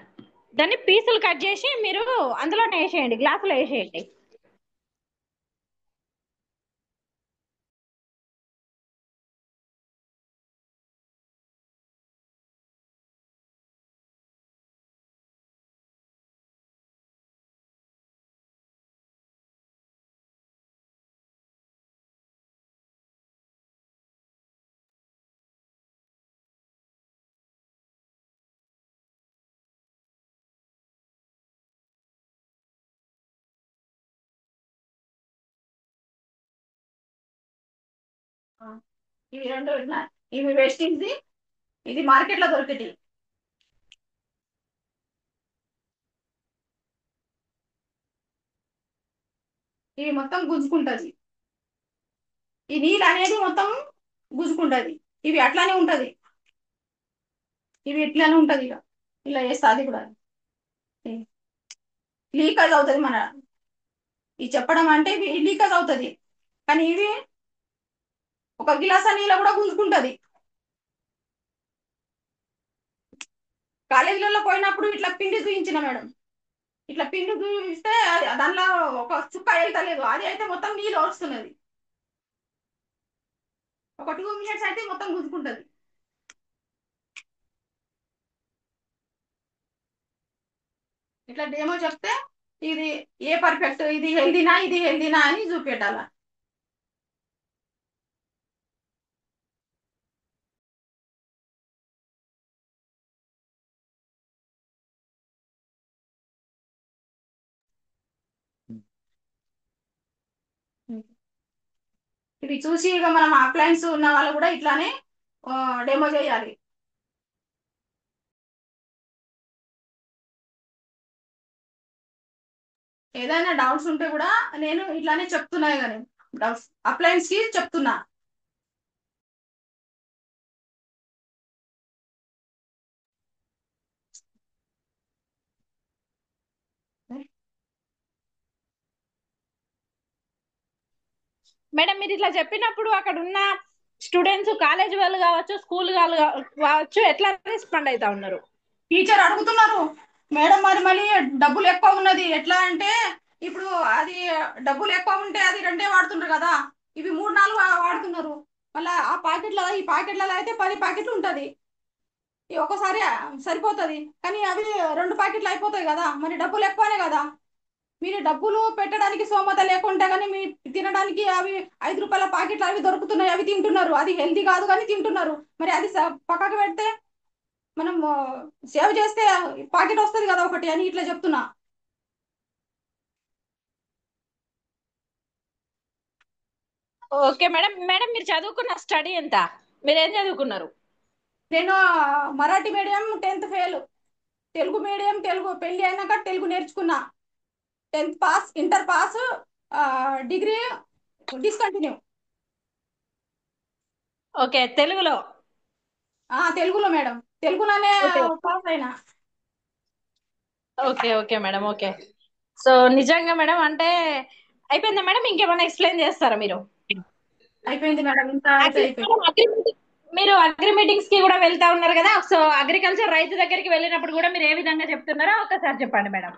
దాన్ని పీసులు కట్ చేసి మీరు అందులోనే వేసేయండి, గ్లాసులో వేసేయండి. ఇవి 2 ఇవి వేస్టింగ్స్. ఇది మార్కెట్ లో దొరికేటి. ఇవి మొత్తం గుంజుకుంటది. ఈ నీళ్ళు అనేది మొత్తం గుంజుకుంటది. ఇవి అట్లానే ఉంటది. ఇవి ఇట్లానే ఉంటది. ఇక ఇలా వేస్తే అది కూడా లీకేజ్ అవుతుంది. ఇది చెప్పడం అంటే ఇవి లీకేజ్ అవుతుంది. కానీ ఇవి ఒక గిలాస నీళ్ళ కూడా గుంజుకుంటది. కాలేజీలలో పోయినప్పుడు ఇట్లా పిండి చూయించిన మేడం. ఇట్లా పిండి చూయిస్తే దానిలో ఒక చుక్క వెళ్తలేదు, అది అయితే మొత్తం నీళ్ళు వస్తున్నది. ఒక 2 minutes అయితే మొత్తం గుంజుకుంటది. ఇట్లా డేమో చెప్తే ఇది ఏ పర్ఫెక్ట్, ఇది హెల్దీనా అని చూపెట్టాల. ఇది చూసి ఇక మనం అప్లయన్స్ ఉన్న వాళ్ళు కూడా ఇట్లానే డెమో చేయాలి. ఏదైనా డౌట్స్ ఉంటే కూడా నేను ఇట్లానే చెప్తున్నా, కానీ డౌట్స్ అప్లయన్స్ కి చెప్తున్నా. మేడం మీరు ఇట్లా చెప్పినప్పుడు అక్కడ ఉన్న స్టూడెంట్స్, కాలేజ్ వాళ్ళు కావచ్చు, స్కూల్ వాళ్ళు కావచ్చు, ఎట్లా రెస్పాండ్ అవుతా ఉన్నారు? టీచర్ అడుగుతున్నారు, మేడం మరి మళ్ళీ డబ్బులు ఎక్కువ ఉన్నది ఎట్లా అంటే, ఇప్పుడు అది డబ్బులు ఎక్కువ ఉంటే అది 2 వాడుతుంటారు కదా, ఇవి 3-4 వాడుతున్నారు. మళ్ళీ ఆ ప్యాకెట్ల ఈ ప్యాకెట్లలో అయితే 10 ప్యాకెట్లు ఉంటది. ఒక్కసారి సరిపోతుంది, కానీ అవి 2 ప్యాకెట్లు అయిపోతాయి కదా, మరి డబ్బులు ఎక్కువనే కదా. మీరు డబ్బులు పెట్టడానికి స్తోమత లేకుంటే కానీ మీ తినడానికి అవి 5 రూపాయల ప్యాకెట్లు అవి దొరుకుతున్నాయి, అవి తింటున్నారు. అది హెల్తీ కాదు కానీ తింటున్నారు. మరి అది పక్కకు పెడితే మనం సేవ్ చేస్తే ప్యాకెట్ వస్తుంది కదా ఒకటి అని ఇట్లా చెప్తున్నా. Okay madam. మేడం మీరు చదువుకున్న స్టడీ ఎంత? మీరేం చదువుకున్నారు? నేను Marathi medium 10th fail, Telugu medium Telugu పెళ్లి అయినాక తెలుగు నేర్చుకున్నా. 10th pass, inter pass, degree discontinue. Okay, తెలుగులో? తెలుగులో మేడం, తెలుగులోనే ఓకే పాస్ అయినా. Okay okay madam, okay. So నిజంగా మేడం అంటే అయిపోయిందా మేడం? ఇంకేమైనా ఎక్స్ప్లెయిన్ చేస్తారా మీరు? అయిపోయింది మేడం, ఇంత అయితే అయిపోయింది. మీరు అగ్రి మీటింగ్స్ కి కూడా వెళ్తా ఉన్నారు కదా, సో అగ్రికల్చర్ రైతు దగ్గరికి వెళ్ళినప్పుడు కూడా మీరు ఏ విధంగా చెప్తున్నారో ఒకసారి చెప్పండి మేడం.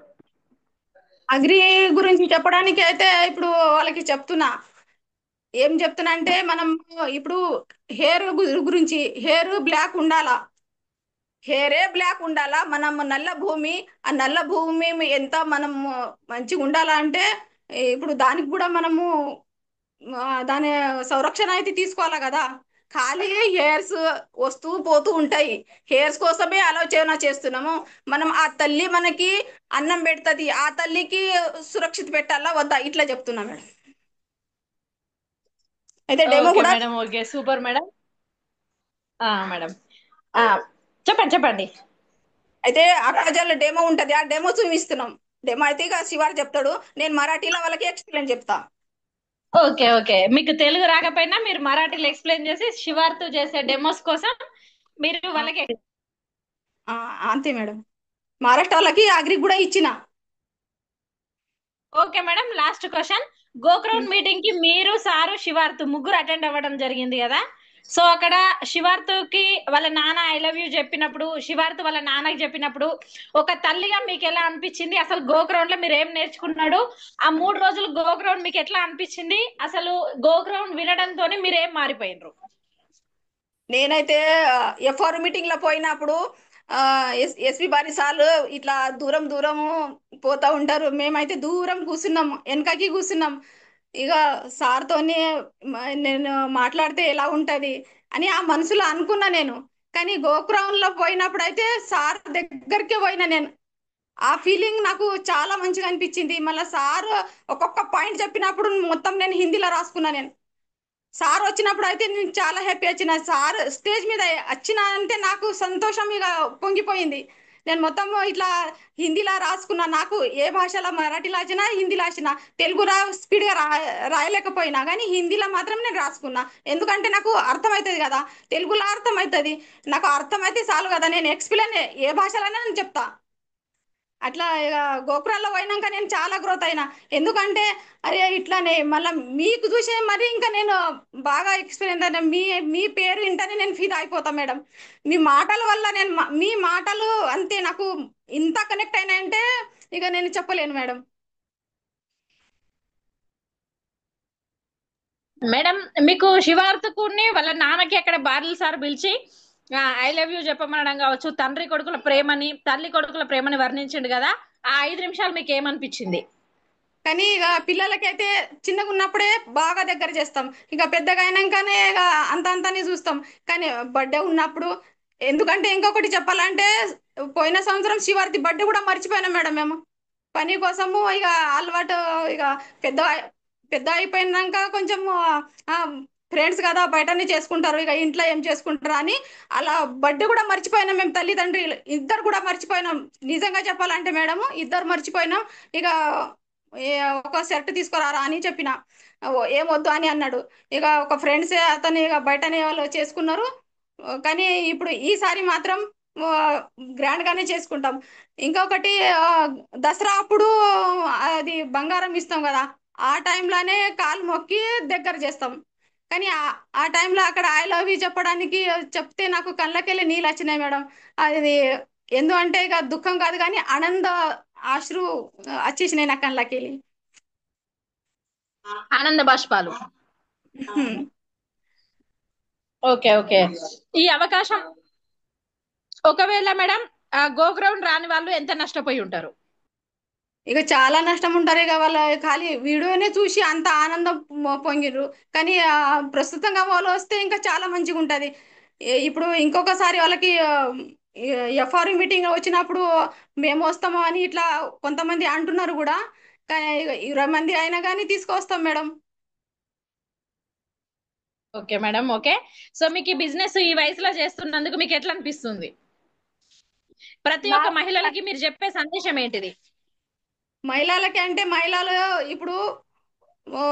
అగ్రి గురించి చెప్పడానికి అయితే ఇప్పుడు వాళ్ళకి చెప్తున్నా. ఏం చెప్తున్నా అంటే, మనం ఇప్పుడు హెయిర్ గురించి, హెయిర్ బ్లాక్ ఉండాలా, హెయిరే బ్లాక్ ఉండాలా. మనం నల్ల భూమి, ఆ నల్ల భూమి ఎంత మనం మంచిగా ఉండాలా అంటే, ఇప్పుడు దానికి కూడా మనము దాని సంరక్షణ అయితే తీసుకోవాలా కదా. ఖాళీ హెయిర్స్ వస్తూ పోతూ ఉంటాయి, హెయిర్స్ కోసమే ఆలోచన చేస్తున్నాము మనం. ఆ తల్లి మనకి అన్నం పెడుతుంది, ఆ తల్లికి సురక్షిత పెట్టాలా వద్దా, ఇట్లా చెప్తున్నా మేడం. అయితే డెమో ఓకే కూడా. Madam, okay, super madam. Madam చెప్పండి చెప్పండి. అయితే అక్కజల్ల డెమో ఉంటది, ఆ డెమో చూపిస్తున్నాం. డెమో అయితే ఇక శివారు చెప్తాడు, నేను మరాఠీలో వాళ్ళకి ఎక్స్ప్లెయిన్ చెప్తా. ఓకే ఓకే, మీకు తెలుగు రాకపోయినా మీరు మరాఠీలో ఎక్స్ప్లెయిన్ చేసి శివార్తో చేసే డెమోస్ కోసం మీరు వాళ్ళకి. అంతే మేడం, మహారాష్ట్ర వాళ్ళకి అగ్రి కూడా ఇచ్చిన. Okay madam, last question. గోక్రౌన్ మీటింగ్ కి మీరు, సారు, శివార్తు ముగ్గురు అటెండ్ అవ్వడం జరిగింది కదా. సో అక్కడ శివార్తుకి వాళ్ళ నాన్న ఐ లవ్ యూ చెప్పినప్పుడు, శివార్తు వాళ్ళ నాన్నకి చెప్పినప్పుడు ఒక తల్లిగా మీకు ఎలా అనిపించింది? అసలు గోక్రౌండ్ లో మీరు ఏం నేర్చుకున్నాడు? ఆ 3 రోజులు గోక్రౌండ్ మీకు ఎట్లా అనిపించింది? అసలు గోక్రౌండ్ వినడంతో మీరు ఏం మారిపోయినరు? నేనైతే ఎఫ్ఆర్ మీటింగ్ లో పోయినప్పుడు ఎస్పి బారిసార్లు ఇట్లా దూరం దూరము పోతా ఉంటారు, మేమైతే దూరం కూర్చున్నాం, వెనకకి కూర్చున్నాం. ఇక సార్తోని నేను మాట్లాడితే ఎలా ఉంటది అని ఆ మనసులో అనుకున్నా నేను. కానీ గోకురంలో లో పోయినప్పుడు అయితే సార్ దగ్గరికి పోయినా నేను. ఆ ఫీలింగ్ నాకు చాలా మంచిగా అనిపించింది. మళ్ళీ సార్ ఒక్కొక్క పాయింట్ చెప్పినప్పుడు మొత్తం నేను హిందీలో రాసుకున్నా నేను. సార్ వచ్చినప్పుడు అయితే నేను చాలా హ్యాపీ వచ్చిన. సార్ స్టేజ్ మీద వచ్చిన అంటే నాకు సంతోషం ఇక పొంగిపోయింది. నేను మొత్తం ఇట్లా హిందీలో రాసుకున్నా. నాకు ఏ భాషలో, మరాఠీలో వచ్చినా, హిందీలో వచ్చినా, తెలుగు స్పీడ్గా రాయలేకపోయినా కానీ హిందీలో మాత్రం నేను రాసుకున్నా. ఎందుకంటే నాకు అర్థమవుతుంది కదా, తెలుగులో అర్థమవుతుంది. నాకు అర్థమైతే చాలు కదా, నేను ఎక్స్ప్లెయిన్ ఏ భాషలోనే నేను చెప్తా. అట్లా ఇక గోపురాల్లో పోయినాక నేను చాలా గ్రోత్ అయినా. ఎందుకంటే అరే ఇట్లానే మళ్ళీ మీకు చూసే మరి ఇంకా నేను బాగా ఎక్స్పీరియన్స్ అయినా. మీ పేరు వింటేనే నేను ఫీల్ అయిపోతా మేడం. మీ మాటల వల్ల నేను మీ మాటలు అంతే నాకు ఇంత కనెక్ట్ అయినాయంటే ఇక నేను చెప్పలేను మేడం. మేడం మీకు శివార్తకుని వాళ్ళ నాన్నకి అక్కడ బార్లు సార్ పిలిచి ఐ లవ్ యూ చెప్పమనడం కావచ్చు, తండ్రి కొడుకుల ప్రేమని తల్లి కొడుకుల ప్రేమని వర్ణించిండు కదా, ఆ 5 నిమిషాలు మీకు ఏమనిపించింది? కానీ ఇక పిల్లలకైతే చిన్నగా ఉన్నప్పుడే బాగా దగ్గర చేస్తాం, ఇక పెద్దగా అయినాకనే ఇక అంత అంతని చూస్తాం. కానీ బర్త్డే ఉన్నప్పుడు, ఎందుకంటే ఇంకొకటి చెప్పాలంటే పోయిన సంవత్సరం శివార్తి బర్త్డే కూడా మర్చిపోయినాం మేడం మేము. పని కోసము ఇక అలవాటు, ఇక పెద్ద పెద్ద అయిపోయినాక కొంచెం ఫ్రెండ్స్ కదా బయటనే చేసుకుంటారు, ఇక ఇంట్లో ఏం చేసుకుంటారు అని అలా బర్త్డే కూడా మర్చిపోయినాం మేము. తల్లిదండ్రి ఇద్దరు కూడా మర్చిపోయినాం. నిజంగా చెప్పాలంటే మేడం ఇద్దరు మర్చిపోయినాం. ఇక ఒక షర్ట్ తీసుకురారా అని చెప్పిన, ఏం వద్దు అని అన్నాడు. ఇక ఒక ఫ్రెండ్స్ అతని ఇక బయటనే వాళ్ళు చేసుకున్నారు. కానీ ఇప్పుడు ఈసారి మాత్రం గ్రాండ్ గానే చేసుకుంటాం. ఇంకొకటి దసరా అప్పుడు అది బంగారం ఇస్తాం కదా, ఆ టైంలోనే కాలు మొక్కి దగ్గర చేస్తాం. కానీ ఆ టైంలో అక్కడ ఐ లవ్ యూ చెప్పడానికి చెప్తే నాకు కళ్ళకెళ్ళి నీళ్ళు వచ్చినాయి మేడం. అది ఎందుకంటే ఇక దుఃఖం కాదు కానీ ఆనంద అశ్రు వచ్చేసినాయి నా కళ్ళకెళ్ళి. ఆనంద బాష్పాలు. Okay okay. ఈ అవకాశం ఒకవేళ మేడం గో గ్రౌండ్ రాని వాళ్ళు ఎంత నష్టపోయి ఉంటారు? ఇక చాలా నష్టం ఉంటారు. ఇక వాళ్ళ ఖాళీ వీడియోనే చూసి అంత ఆనందం పొంగిర్రు. కానీ ప్రస్తుతంగా వాళ్ళు వస్తే ఇంకా చాలా మంచిగా ఉంటుంది. ఇప్పుడు ఇంకొకసారి వాళ్ళకి ఎఫ్ఆర్ మీటింగ్ వచ్చినప్పుడు మేము వస్తాము అని ఇట్లా కొంతమంది అంటున్నారు కూడా. కానీ ఇక 20 మంది అయినా కానీ తీసుకొస్తాం madam. Okay madam okay. So మీకు ఈ బిజినెస్ ఈ వయసులో చేస్తున్నందుకు మీకు ఎట్లా అనిపిస్తుంది? ప్రతి నా ఒక్క మహిళలకి మీరు చెప్పే సందేశం ఏంటిది? మహిళలకి అంటే మహిళలు ఇప్పుడు ఓ,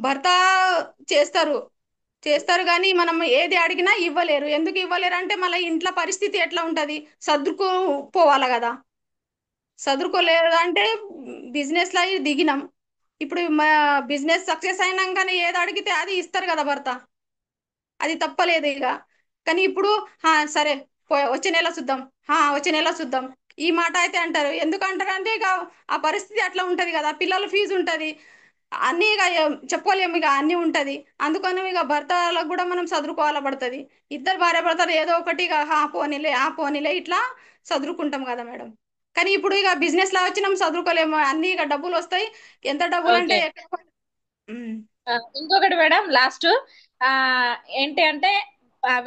భర్త చేస్తారు చేస్తారు కానీ మనం ఏది అడిగినా ఇవ్వలేరు. ఎందుకు ఇవ్వలేరు అంటే మళ్ళీ ఇంట్లో పరిస్థితి ఎట్లా ఉంటది, సర్దుకుపోవాలి కదా. చదువుకోలేదంటే బిజినెస్ లో దిగినాం. ఇప్పుడు మా బిజినెస్ సక్సెస్ అయినాకనే ఏది అడిగితే అది ఇస్తారు కదా భర్త, అది తప్పలేదు ఇక. కానీ ఇప్పుడు సరే వచ్చే నెల చూద్దాం, వచ్చే నెల చూద్దాం, ఈ మాట అయితే అంటారు. ఎందుకు అంటారంటే ఇక ఆ పరిస్థితి అట్లా ఉంటది కదా, పిల్లల ఫీజు ఉంటది, అన్నీ ఇక చెప్పలేము, ఇక అన్నీ ఉంటది. అందుకని ఇక భర్తలకు కూడా మనం చదువుకోవాల పడుతుంది. ఇద్దరు భార్య భర్తలు ఏదో ఒకటి ఇక పోనీలే పోనీలే ఇట్లా చదువుకుంటాం కదా మేడం. కానీ ఇప్పుడు ఇక బిజినెస్ లా వచ్చినాం చదువుకోలేము, అన్ని ఇక డబ్బులు వస్తాయి. ఎంత డబ్బులు అంటే ఓకే. ఉమ్. ఇంకొకటి మేడం లాస్ట్, ఆ ఏంటి అంటే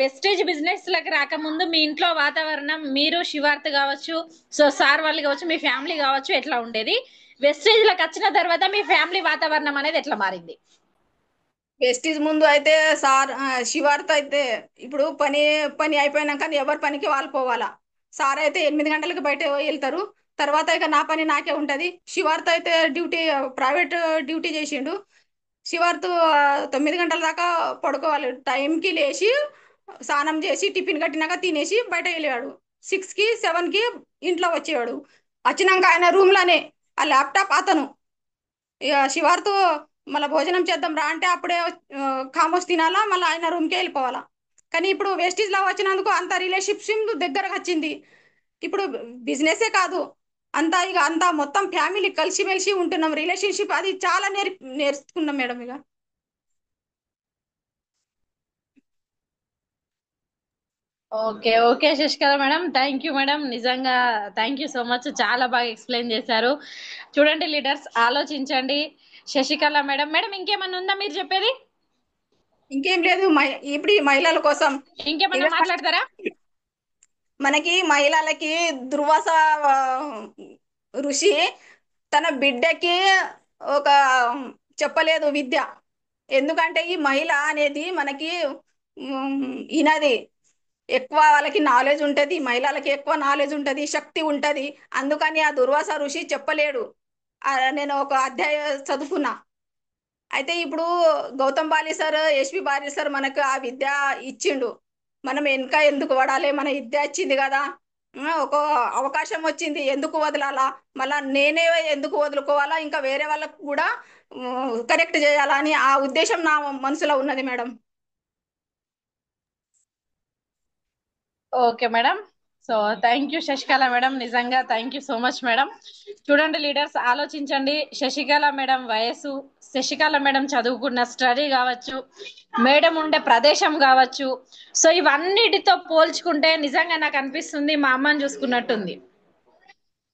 వెస్టేజ్ బిజినెస్ లకు రాకముందు మీ ఇంట్లో వాతావరణం, మీరు శివార్త్ కావచ్చు, సో సార్ వాళ్ళు కావచ్చు, మీ ఫ్యామిలీ కావచ్చు, ఎట్లా ఉండేది? వెస్టేజ్ లకు వచ్చిన తర్వాత మీ ఫ్యామిలీ వాతావరణం అనేది ఎట్లా మారింది? వెస్టీజ్ ముందు అయితే సార్ శివార్త అయితే ఇప్పుడు పని పని అయిపోయినాక ఎవరి పనికి వాళ్ళు పోవాలా. సార్ అయితే 8 గంటలకు బయట వెళ్తారు. తర్వాత ఇక నా పని నాకే ఉంటది. శివార్త అయితే డ్యూటీ ప్రైవేట్ డ్యూటీ చేసిండు. శివార్త 9 గంటల దాకా పడుకోవాలి. టైంకి లేచి స్నానం చేసి టిఫిన్ కట్టినాక తినేసి బయట వెళ్ళాడు. 6కి 7కి ఇంట్లో వచ్చేవాడు. వచ్చినాక ఆయన రూమ్ లోనే ఆ ల్యాప్టాప్ అతను ఇక శివార్తో మళ్ళీ భోజనం చేద్దాం రా అంటే అప్పుడే ఖామోస్ తినాలా, మళ్ళీ ఆయన రూమ్కే వెళ్ళిపోవాలా. కానీ ఇప్పుడు వేస్టీజ్ లా వచ్చినందుకు అంత రిలేషన్షిప్ దగ్గరకు వచ్చింది. ఇప్పుడు బిజినెసే కాదు, అంతా ఇక అంతా మొత్తం ఫ్యామిలీ కలిసిమెలిసి ఉంటున్నాం. రిలేషన్షిప్ అది చాలా నేర్చుకున్నాం మేడం ఇక. Okay okay Sasikala madam, thank you madam, నిజంగా థ్యాంక్ యూ సో మచ్, చాలా బాగా ఎక్స్ప్లెయిన్ చేశారు. చూడండి లీడర్స్, ఆలోచించండి. శశికళ మేడం, మేడం ఇంకేమన్నా ఉందా మీరు చెప్పేది? ఇంకేం లేదు, ఇప్పుడు ఈ మహిళల కోసం ఇక ఇంకేమన్నా మాట్లాడతారా? మనకి మహిళలకి దుర్వాస ఆ, ఋషి తన బిడ్డకి ఒక చెప్పలేదు విద్య. ఎందుకంటే ఈ మహిళ అనేది మనకి ఈనది ఎక్కువ వాళ్ళకి నాలెడ్జ్ ఉంటది, మహిళలకి ఎక్కువ నాలెడ్జ్ ఉంటది, శక్తి ఉంటది. అందుకని ఆ దుర్వాస ఋషి చెప్పలేడు. నేను ఒక అధ్యాయం చదువుకున్నా. అయితే ఇప్పుడు Gautam Bali sir, SP Bali sir మనకు ఆ విద్య ఇచ్చిండు. మనం ఇంకా ఎందుకు పడాలి, మన విద్య వచ్చింది కదా, ఒక అవకాశం వచ్చింది ఎందుకు వదలాలా, మళ్ళా నేనే ఎందుకు వదులుకోవాలా, ఇంకా వేరే వాళ్ళకు కూడా కరెక్ట్ చేయాలా అని ఆ ఉద్దేశం నా మనసులో ఉన్నది madam. Okay madam, so thank you Sasikala madam, నిజంగా thank you so much madam. చూడండి లీడర్స్, ఆలోచించండి. శశికళ మేడం వయసు, శశికళ మేడం చదువుకున్న స్టడీ కావచ్చు, మేడం ఉండే ప్రదేశం కావచ్చు, సో ఇవన్నిటితో పోల్చుకుంటే నిజంగా నాకు అనిపిస్తుంది మా అమ్మని చూసుకున్నట్టుంది.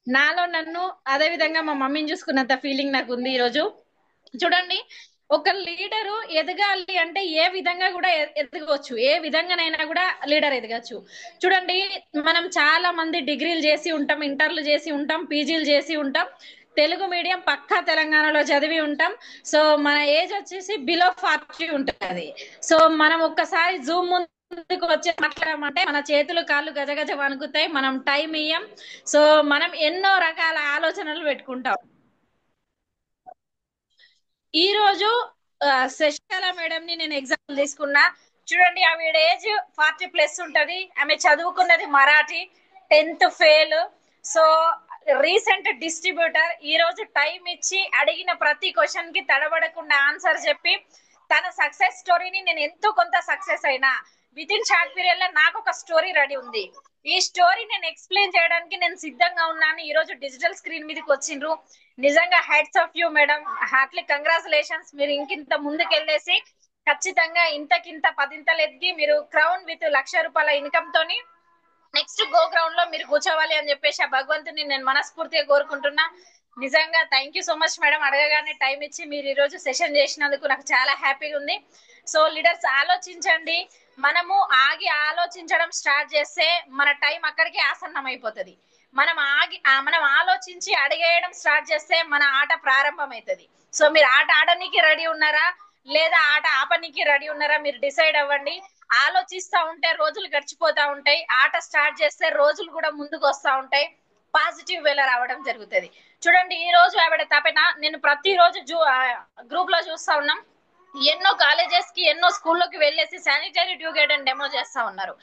నాలో నన్ను, అదే విధంగా మా మమ్మీని చూసుకున్నంత ఫీలింగ్ నాకు ఉంది ఈరోజు. చూడండి, ఒక లీడరు ఎదగాలి అంటే ఏ విధంగా కూడా ఎదగవచ్చు, ఏ విధంగానైనా కూడా లీడర్ ఎదగచ్చు. చూడండి, మనం చాలా మంది డిగ్రీలు చేసి ఉంటాం, ఇంటర్లు చేసి ఉంటాం, పీజీలు చేసి ఉంటాం, తెలుగు మీడియం పక్కా తెలంగాణలో చదివి ఉంటాం. సో మన ఏజ్ వచ్చేసి బిలో 40 ఉంటుంది. సో మనం ఒక్కసారి జూమ్ ముందుకు వచ్చి మాట్లాడమంటే మన చేతులు కాళ్ళు గజగజ వణుకుతాయి, మనం టైం ఇయ్యం. సో మనం ఎన్నో రకాల ఆలోచనలు పెట్టుకుంటాం. ఈ రోజు శశికళ మేడం ని నేను ఎగ్జాంపుల్ తీసుకున్నా. చూడండి, ఆమె ఏజ్ 40+ ఉంటది, ఆమె చదువుకున్నది Marathi, 10th fail. So recent distributor. ఈ రోజు టైం ఇచ్చి అడిగిన ప్రతి క్వశ్చన్ కి తడబడకుండా ఆన్సర్ చెప్పి తన సక్సెస్ స్టోరీని, నేను ఎంతో కొంత సక్సెస్ అయినా విత్ ఇన్ షార్ట్ పీరియడ్ లో నాకు ఒక స్టోరీ రెడీ ఉంది. ఈ స్టోరీ నేను ఎక్స్ప్లెయిన్ చేయడానికి నేను సిద్ధంగా ఉన్నాను. ఈ రోజు డిజిటల్ స్క్రీన్ మీదకి వచ్చిండ్రు. నిజంగా heads of you madam, Hartley congratulations. మీరు ఇంకింత ముందుకెళ్ళేసి ఖచ్చితంగా ఇంతకింత 10 ఎదిగి మీరు క్రౌన్ విత్ ₹1,00,000 ఇన్కమ్ తోని నెక్స్ట్ గో గ్రౌండ్ లో మీరు కూర్చోవాలి అని చెప్పేసి ఆ భగవంతుని నేను మనస్ఫూర్తిగా కోరుకుంటున్నా. నిజంగా thank you so much madam. అడగగానే టైం ఇచ్చి మీరు ఈ రోజు సెషన్ చేసినందుకు నాకు చాలా హ్యాపీగా ఉంది. సో లీడర్స్, ఆలోచించండి. మనము ఆగి ఆలోచించడం స్టార్ట్ చేస్తే మన టైం అక్కడికే ఆసన్నం అయిపోతుంది. మనం ఆలోచించి అడిగేయడం స్టార్ట్ చేస్తే మన ఆట ప్రారంభం అవుతుంది. సో మీరు ఆట ఆడడానికి రెడీ ఉన్నారా, లేదా ఆట ఆపనికి రెడీ ఉన్నారా, మీరు డిసైడ్ అవ్వండి. ఆలోచిస్తా ఉంటే రోజులు గడిచిపోతా ఉంటాయి, ఆట స్టార్ట్ చేస్తే రోజులు కూడా ముందుకు వస్తా ఉంటాయి, పాజిటివ్ వేలో రావడం జరుగుతుంది. చూడండి, ఈ రోజు ఆవిడ తపన నేను ప్రతిరోజు గ్రూప్ లో చూస్తా ఉన్నాం. ఎన్నో కాలేజెస్ కి, ఎన్నో స్కూల్లోకి వెళ్ళేసి శానిటరీ డ్యూ గార్డెన్ డెమో చేస్తా ఉన్నారు.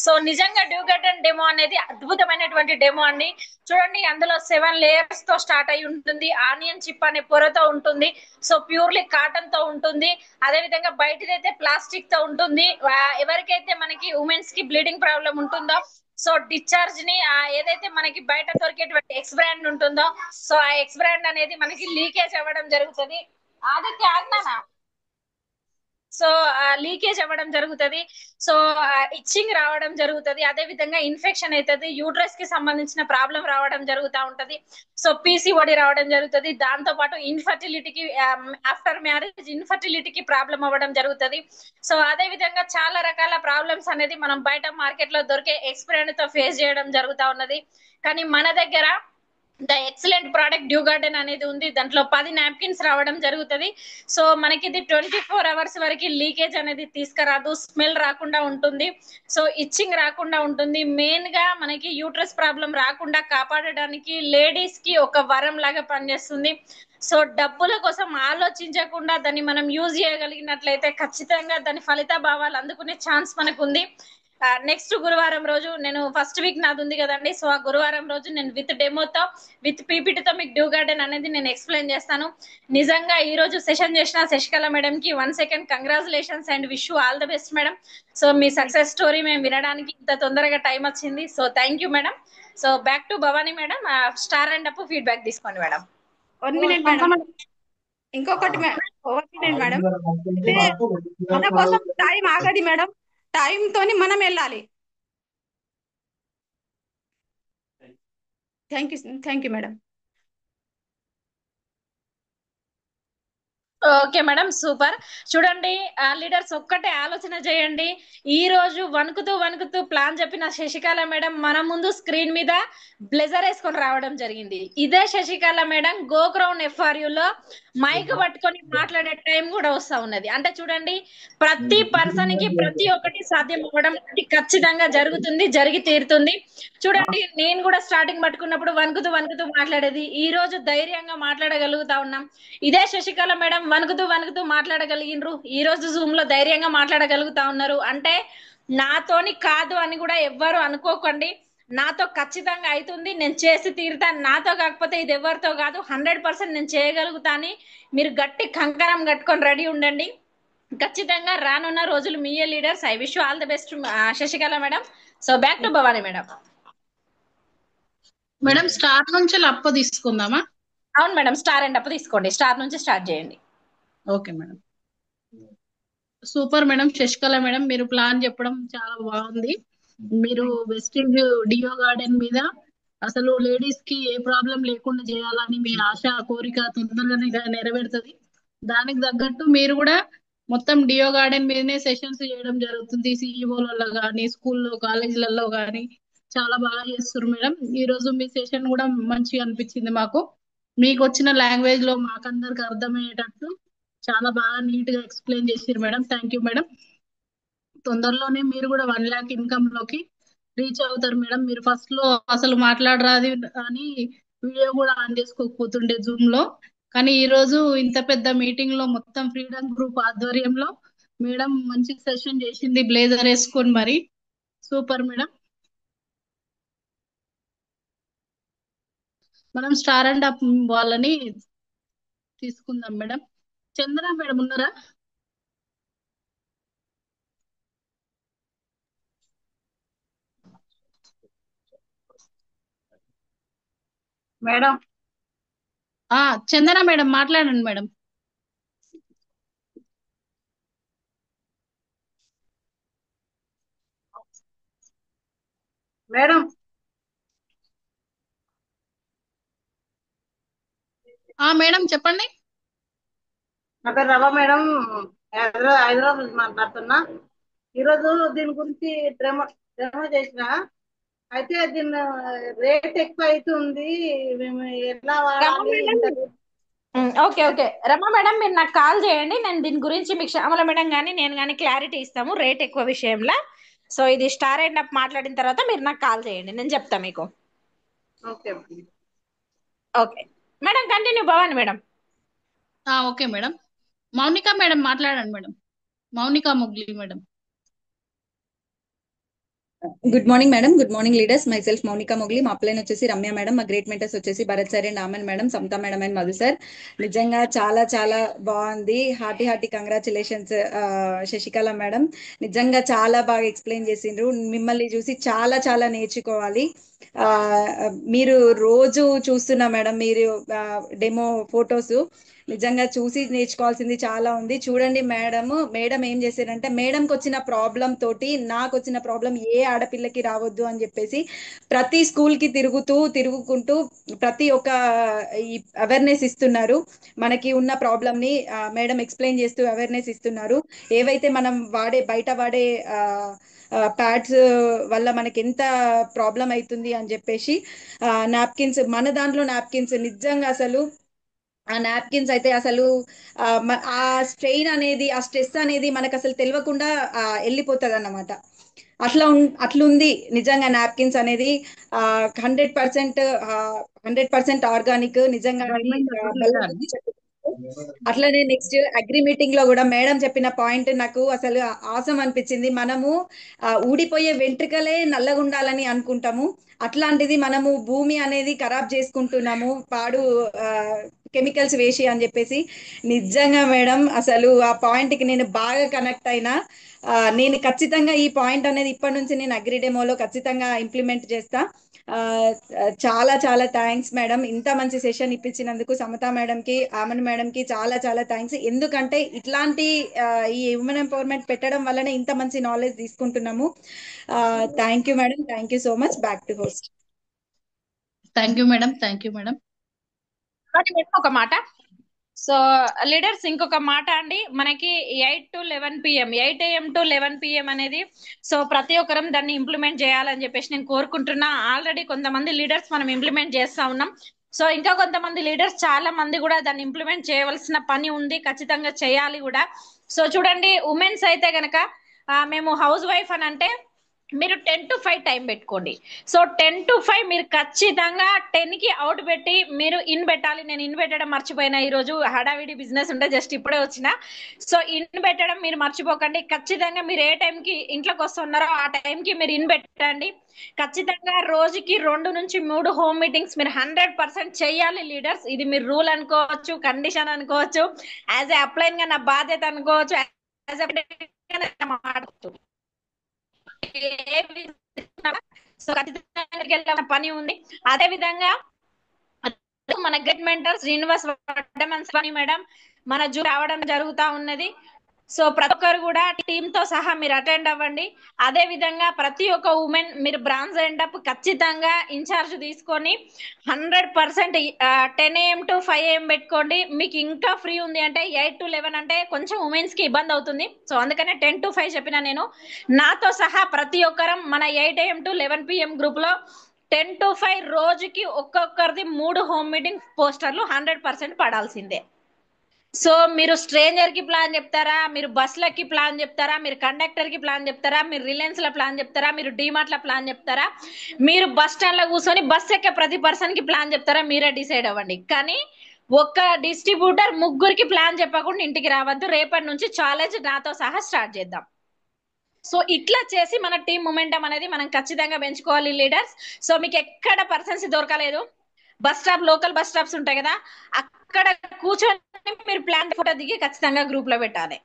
సో నిజంగా డ్యూ గార్డెన్ డెమో అనేది అద్భుతమైనటువంటి డెమో అండి. చూడండి, అందులో 7 లేయర్స్ తో స్టార్ట్ అయి ఉంటుంది. ఆనియన్ చిప్ అనే పొరతో ఉంటుంది. సో ప్యూర్లీ కాటన్ తో ఉంటుంది. అదే విధంగా బయటదైతే ప్లాస్టిక్ తో ఉంటుంది. ఎవరికైతే మనకి ఉమెన్స్ కి బ్లీడింగ్ ప్రాబ్లం ఉంటుందో, సో డిశ్చార్జ్ ని ఏదైతే మనకి బయట దొరికేటువంటి ఎక్స్ బ్రాండ్ ఉంటుందో, సో ఆ ఎక్స్ బ్రాండ్ అనేది మనకి లీకేజ్ అవ్వడం జరుగుతుంది. ఆదిత్య ఆజ్ఞానా, సో లీకేజ్ అవ్వడం జరుగుతుంది. సో ఇచ్చింగ్ రావడం జరుగుతుంది. అదే విధంగా ఇన్ఫెక్షన్ అవుతుంది. యూట్రస్ కి సంబంధించిన ప్రాబ్లం రావడం జరుగుతూ ఉంటది. సో పీసీఓడి రావడం జరుగుతుంది. దాంతో పాటు ఇన్ఫర్టిలిటీకి, ఆఫ్టర్ మ్యారేజ్ ఇన్ఫర్టిలిటీకి ప్రాబ్లం అవ్వడం జరుగుతుంది. సో అదే విధంగా చాలా రకాల ప్రాబ్లమ్స్ అనేది మనం బయట మార్కెట్ లో దొరికే ఎక్స్పీరియన్స్ తో ఫేస్ చేయడం జరుగుతూ ఉన్నది. కానీ మన దగ్గర the excellent product due garden అనేది ఉంది. దాంట్లో 10 నాప్కిన్స్ రావడం జరుగుతుంది. సో మనకి ఇది 24 అవర్స్ వరకు లీకేజ్ అనేది తీసుకురాదు, స్మెల్ రాకుండా ఉంటుంది. సో ఇచ్చింగ్ రాకుండా ఉంటుంది. మెయిన్ గా మనకి యూట్రస్ ప్రాబ్లం రాకుండా కాపాడడానికి లేడీస్ కి ఒక వరం లాగా పనిచేస్తుంది. సో డబ్బుల కోసం ఆలోచించకుండా దాన్ని మనం యూజ్ చేయగలిగినట్లయితే ఖచ్చితంగా దాని ఫలిత భావాలు అందుకునే ఛాన్స్ మనకు ఉంది. నెక్స్ట్ గురువారం రోజు, నేను ఫస్ట్ వీక్ నాది ఉంది కదండి, సో ఆ గురువారం రోజు నేను విత్ డెమోతో, విత్ పీపీటీతో మీకు డ్యూ గార్డెన్ అనేది నేను ఎక్స్ప్లెయిన్ చేస్తాను. నిజంగా ఈ రోజు సెషన్ చేసిన శశికళ మేడం కి once again congratulations and wish you all the best madam. So me success story మేము వినడానికి ఇంత తొందరగా టైం వచ్చింది. So thank you madam. So back to Bhavani madam, star and up feedback తీసుకోండి మేడం. 1 మినిట్ మేడం, ఇంకొకటి 1 minute madam. మన కోసం time ఆగది madam, time తోని మనం వెళ్ళాలి. Thank you madam. Okay madam, super. చూడండి లీడర్స్, ఒక్కటే ఆలోచన చేయండి. ఈ రోజు వణుకుతూ వణుకుతూ ప్లాన్ చెప్పిన శశికళ మేడం మన ముందు స్క్రీన్ మీద బ్లెజర్ వేసుకొని రావడం జరిగింది. ఇదే Sasikala madam go crown FRU లో మైక్ పట్టుకొని మాట్లాడే టైం కూడా వస్తా ఉన్నది. అంటే చూడండి, ప్రతి పర్సన్ కి ప్రతి ఒక్కటి సాధ్యం అవ్వడం ఖచ్చితంగా జరుగుతుంది, జరిగి తీరుతుంది. చూడండి, నేను కూడా స్టార్టింగ్ పట్టుకున్నప్పుడు వణుకుతూ వణుకుతూ మాట్లాడేది. ఈ రోజు ధైర్యంగా మాట్లాడగలుగుతా ఉన్నాం. ఇదే శశికళ మేడం వణుకుతూ వణుకుతూ మాట్లాడగలిగినరు, ఈ రోజు జూమ్ లో ధైర్యంగా మాట్లాడగలుగుతా ఉన్నారు. అంటే నాతోని కాదు అని కూడా ఎవ్వరు అనుకోకండి, నాతో ఖచ్చితంగా అవుతుంది, నేను చేసి తీరుతాను. నాతో కాకపోతే ఇది ఎవరితో కాదు, 100% నేను చేయగలుగుతాను. మీరు గట్టి కంకణం కట్టుకొని రెడీ ఉండండి. ఖచ్చితంగా రానున్న రోజులు మీయే leaders. I wish you all the best Sasikala madam. So back to Bhavani madam. Madam star నుంచి అప్పు తీసుకుందామా? అవును మేడం, స్టార్ అండ్ అప్ తీసుకోండి, స్టార్ నుంచి స్టార్ట్ చేయండి. Okay madam. Super madam. Sasikala madam, మీరు ప్లాన్ చెప్పడం చాలా బాగుంది. మీరు వెస్టింజ్ డియో గార్డెన్ మీద అసలు లేడీస్ కి ఏ ప్రాబ్లం లేకుండా చేయాలని మీ ఆశ కోరిక తొందరగానే నెరవేరుతుంది. దానికి తగ్గట్టు మీరు కూడా మొత్తం డియో గార్డెన్ మీదనే సెషన్స్ చేయడం జరుగుతుంది. సిఇఓలలో కానీ స్కూల్లో కాలేజీలలో కానీ చాలా బాగా చేస్తారు మేడం. ఈ రోజు మీ సెషన్ కూడా మంచిగా అనిపించింది మాకు. మీకు వచ్చిన లాంగ్వేజ్ లో మాకందరికి అర్థమయ్యేటట్టు చాలా బాగా నీట్ గా ఎక్స్ప్లెయిన్ చేసిరు మేడం. Thank you madam. తొందరలోనే మీరు కూడా 1 lakh ఇన్కమ్ లోకి రీచ్ అవుతారు మేడం. మీరు ఫస్ట్ లో అసలు మాట్లాడరాదు అని వీడియో కూడా ఆన్ చేసుకోకపోతుండే జూమ్ లో, కానీ ఈ రోజు ఇంత పెద్ద మీటింగ్ లో మొత్తం ఫ్రీడమ్ గ్రూప్ ఆధ్వర్యంలో మేడం మంచి సెషన్ చేసింది, బ్లేజర్ వేసుకొని మరి. Super madam. మనం స్టార్ అండ్ అప్ వాళ్ళని తీసుకుందాం మేడం. చంద్ర మేడం ఉన్నారా? మేడం చందన మేడం మాట్లాడండి మేడం. మేడం మేడం చెప్పండి. నా పేరు రవ మేడం, హైదరాబాద్ నుంచి మాట్లాడుతున్నా. ఈరోజు దీని గురించి డెమో చేసిన, అయితే దీని రేట్ ఎక్కువ అవుతుంది, మేము ఎట్లా వాడాలి ఇంత ఓకే ఓకే రమా మేడం, మీరు నాకు కాల్ చేయండి, నేను దీని గురించి మీకు శ్యామల మేడం కానీ నేను కానీ క్లారిటీ ఇస్తాము రేట్ ఎక్కువ విషయంలో. సో ఇది స్టార్ అండ్ అప్ మాట్లాడిన తర్వాత మీరు నాకు కాల్ చేయండి, నేను చెప్తా మీకు. Okay okay madam, continue Bhavani madam. Okay madam. Mounika madam మాట్లాడండి madam. Mounika Mugli madam. Good morning madam, good morning leaders. Myself Mounika Mogli. మా అప్లైన్ వచ్చేసి రమ్య మేడం, మా గ్రేట్ మెంటర్స్ వచ్చేసి Bharat sir and Aman madam, Samatha madam and Madhu sir. నిజంగా చాలా చాలా బాగుంది. Hearty congratulations Sasikala madam. నిజంగా చాలా బాగా ఎక్స్ప్లెయిన్ చేసిండ్రు. మిమ్మల్ని చూసి చాలా చాలా నేర్చుకోవాలి. ఆ మీరు రోజు చూస్తున్నా మేడం, మీరు డెమో ఫొటోస్ నిజంగా చూసి నేర్చుకోవాల్సింది చాలా ఉంది. చూడండి మేడం, మేడం ఏం చేశారంటే మేడంకి వచ్చిన ప్రాబ్లం తోటి నాకు వచ్చిన ప్రాబ్లం ఏ ఆడపిల్లకి రావద్దు అని చెప్పేసి ప్రతి స్కూల్ కి తిరుగుకుంటూ ప్రతి ఒక్క ఈ అవేర్నెస్ ఇస్తున్నారు. మనకి ఉన్న ప్రాబ్లమ్ ని మేడం ఎక్స్ప్లెయిన్ చేస్తూ అవేర్నెస్ ఇస్తున్నారు. ఏవైతే మనం బయట వాడే ప్యాడ్స్ వల్ల మనకి ఎంత ప్రాబ్లం అవుతుంది అని చెప్పేసి నాప్కిన్స్, మన దాంట్లో నాప్కిన్స్ నిజంగా అసలు ఆ నాప్కిన్స్ అయితే అసలు ఆ స్ట్రెయిన్ అనేది, ఆ స్ట్రెస్ అనేది మనకు అసలు తెలియకుండా వెళ్ళిపోతుంది అన్నమాట. అట్లుంది నిజంగా నాప్కిన్స్ అనేది 100% 100% ఆర్గానిక్. నిజంగా అది బెల్లం గురించి చెప్పారు. అట్లనే నెక్స్ట్ అగ్రి మీటింగ్ లో కూడా మేడం చెప్పిన పాయింట్ నాకు అసలు ఆసం అనిపించింది. మనము ఊడిపోయే వెంట్రుకలే నల్లగా ఉండాలని అనుకుంటాము, అట్లాంటిది మనము భూమి అనేది ఖరాబ్ చేసుకుంటున్నాము పాడు కెమికల్స్ వేసి అని చెప్పేసి. నిజంగా మేడం అసలు ఆ పాయింట్ కి నేను బాగా కనెక్ట్ అయినా. నేను ఖచ్చితంగా ఈ పాయింట్ అనేది ఇప్పటి నుంచి నేను అగ్రి డెమోలో ఖచ్చితంగా ఇంప్లిమెంట్ చేస్తా. ఆ, చాలా చాలా థ్యాంక్స్ మేడం, ఇంత మంచి సెషన్ ఇప్పించినందుకు. సమతా మేడం కి, ఆమన్ మేడం కి చాలా చాలా థ్యాంక్స్. ఎందుకంటే ఇట్లాంటి ఈ ఉమెన్ ఎంపవర్మెంట్ పెట్టడం వల్లనే ఇంత మంచి నాలెడ్జ్ తీసుకుంటున్నాము. Thank you madam, thank you so much. Back to host. Thank you madam. Thank you madam. ఒక మాట. సో లీడర్స్ ఇంకొక మాట అండి, మనకి 8 to 11 PM 8 AM to 11 PM అనేది సో ప్రతి ఒక్కరం దాన్ని ఇంప్లిమెంట్ చేయాలని చెప్పేసి నేను కోరుకుంటున్నా. ఆల్రెడీ కొంతమంది లీడర్స్ మనం ఇంప్లిమెంట్ చేస్తా ఉన్నాం. సో ఇంకా కొంతమంది లీడర్స్ చాలా మంది కూడా దాన్ని ఇంప్లిమెంట్ చేయవలసిన పని ఉంది, ఖచ్చితంగా చేయాలి కూడా. సో చూడండి, ఉమెన్స్ అయితే గనక మేము హౌస్ వైఫ్ అని అంటే మీరు 10 to 5 టైం పెట్టుకోండి. సో 10 to 5 మీరు ఖచ్చితంగా 10 కి అవుట్ పెట్టి మీరు ఇన్ పెట్టాలి. నేను ఇన్ పెట్టడం మర్చిపోయినా, ఈ రోజు హడావిడి బిజినెస్ ఉంటే జస్ట్ ఇప్పుడే వచ్చిన. సో ఇన్ పెట్టడం మీరు మర్చిపోకండి. ఖచ్చితంగా మీరు ఏ టైంకి ఇంట్లోకి వస్తున్నారో ఆ టైంకి మీరు ఇన్ పెట్టండి. ఖచ్చితంగా రోజుకి 2 నుంచి 3 హోమ్ మీటింగ్స్ మీరు 100% చేయాలి లీడర్స్. ఇది మీరు రూల్ అనుకోవచ్చు, కండిషన్ అనుకోవచ్చు, యాజ్ ఏ అప్లైన్ గా నా బాధ్యత అనుకోవచ్చు, యాజ్ సో ఖచ్చితంగా పని ఉంది. అదే విధంగా మన గెట్ మెంటర్ శ్రీనివాస్ మేడం మన జూ రావడం జరుగుతా ఉన్నది. సో ప్రతి ఒక్కరు కూడా టీమ్ తో సహా మీరు అటెండ్ అవ్వండి. అదే విధంగా ప్రతి ఒక్క ఉమెన్ మీరు బ్రాంజ్ ఎండప్ ఖచ్చితంగా ఇన్ఛార్జ్ తీసుకొని 100% 10 AM to 5 AM పెట్టుకోండి. మీకు ఇంకా ఫ్రీ ఉంది అంటే 8 to 11 అంటే కొంచెం ఉమెన్స్ కి ఇబ్బంది అవుతుంది. సో అందుకనే 10 to 5 చెప్పిన నేను. నాతో సహా ప్రతి ఒక్కరం మన 8 AM to 11 PM గ్రూప్ లో 10 to 5 రోజుకి ఒక్కొక్కరిది 3 హోమ్ మీటింగ్ పోస్టర్లు 100% పడాల్సిందే. సో మీరు స్ట్రేంజర్ కి ప్లాన్ చెప్తారా, మీరు బస్లకి ప్లాన్ చెప్తారా, మీరు కండక్టర్ కి ప్లాన్ చెప్తారా, మీరు రిలయన్స్ లో ప్లాన్ చెప్తారా, మీరు డిమార్ట్ లో ప్లాన్ చెప్తారా, మీరు బస్ స్టాండ్ లో కూర్చొని బస్ ఎక్కే ప్రతి పర్సన్ కి ప్లాన్ చెప్తారా, మీరే డిసైడ్ అవ్వండి. కానీ ఒక్క డిస్ట్రిబ్యూటర్ ముగ్గురికి ప్లాన్ చెప్పకుండా ఇంటికి రావద్దు. రేపటి నుంచి ఛాలెంజ్ నాతో సహా స్టార్ట్ చేద్దాం. సో ఇట్లా చేసి మన టీం మొమెంటం అనేది మనం ఖచ్చితంగా పెంచుకోవాలి లీడర్స్. సో మీకు ఎక్కడ పర్సన్స్ దొరకలేదు, bus stop local bus stops ఉంటాయి కదా, అక్కడ కూర్చొని మీరు ప్లాన్ ఫోటో దిగి ఖచ్చితంగా గ్రూప్ లో పెట్టాలి.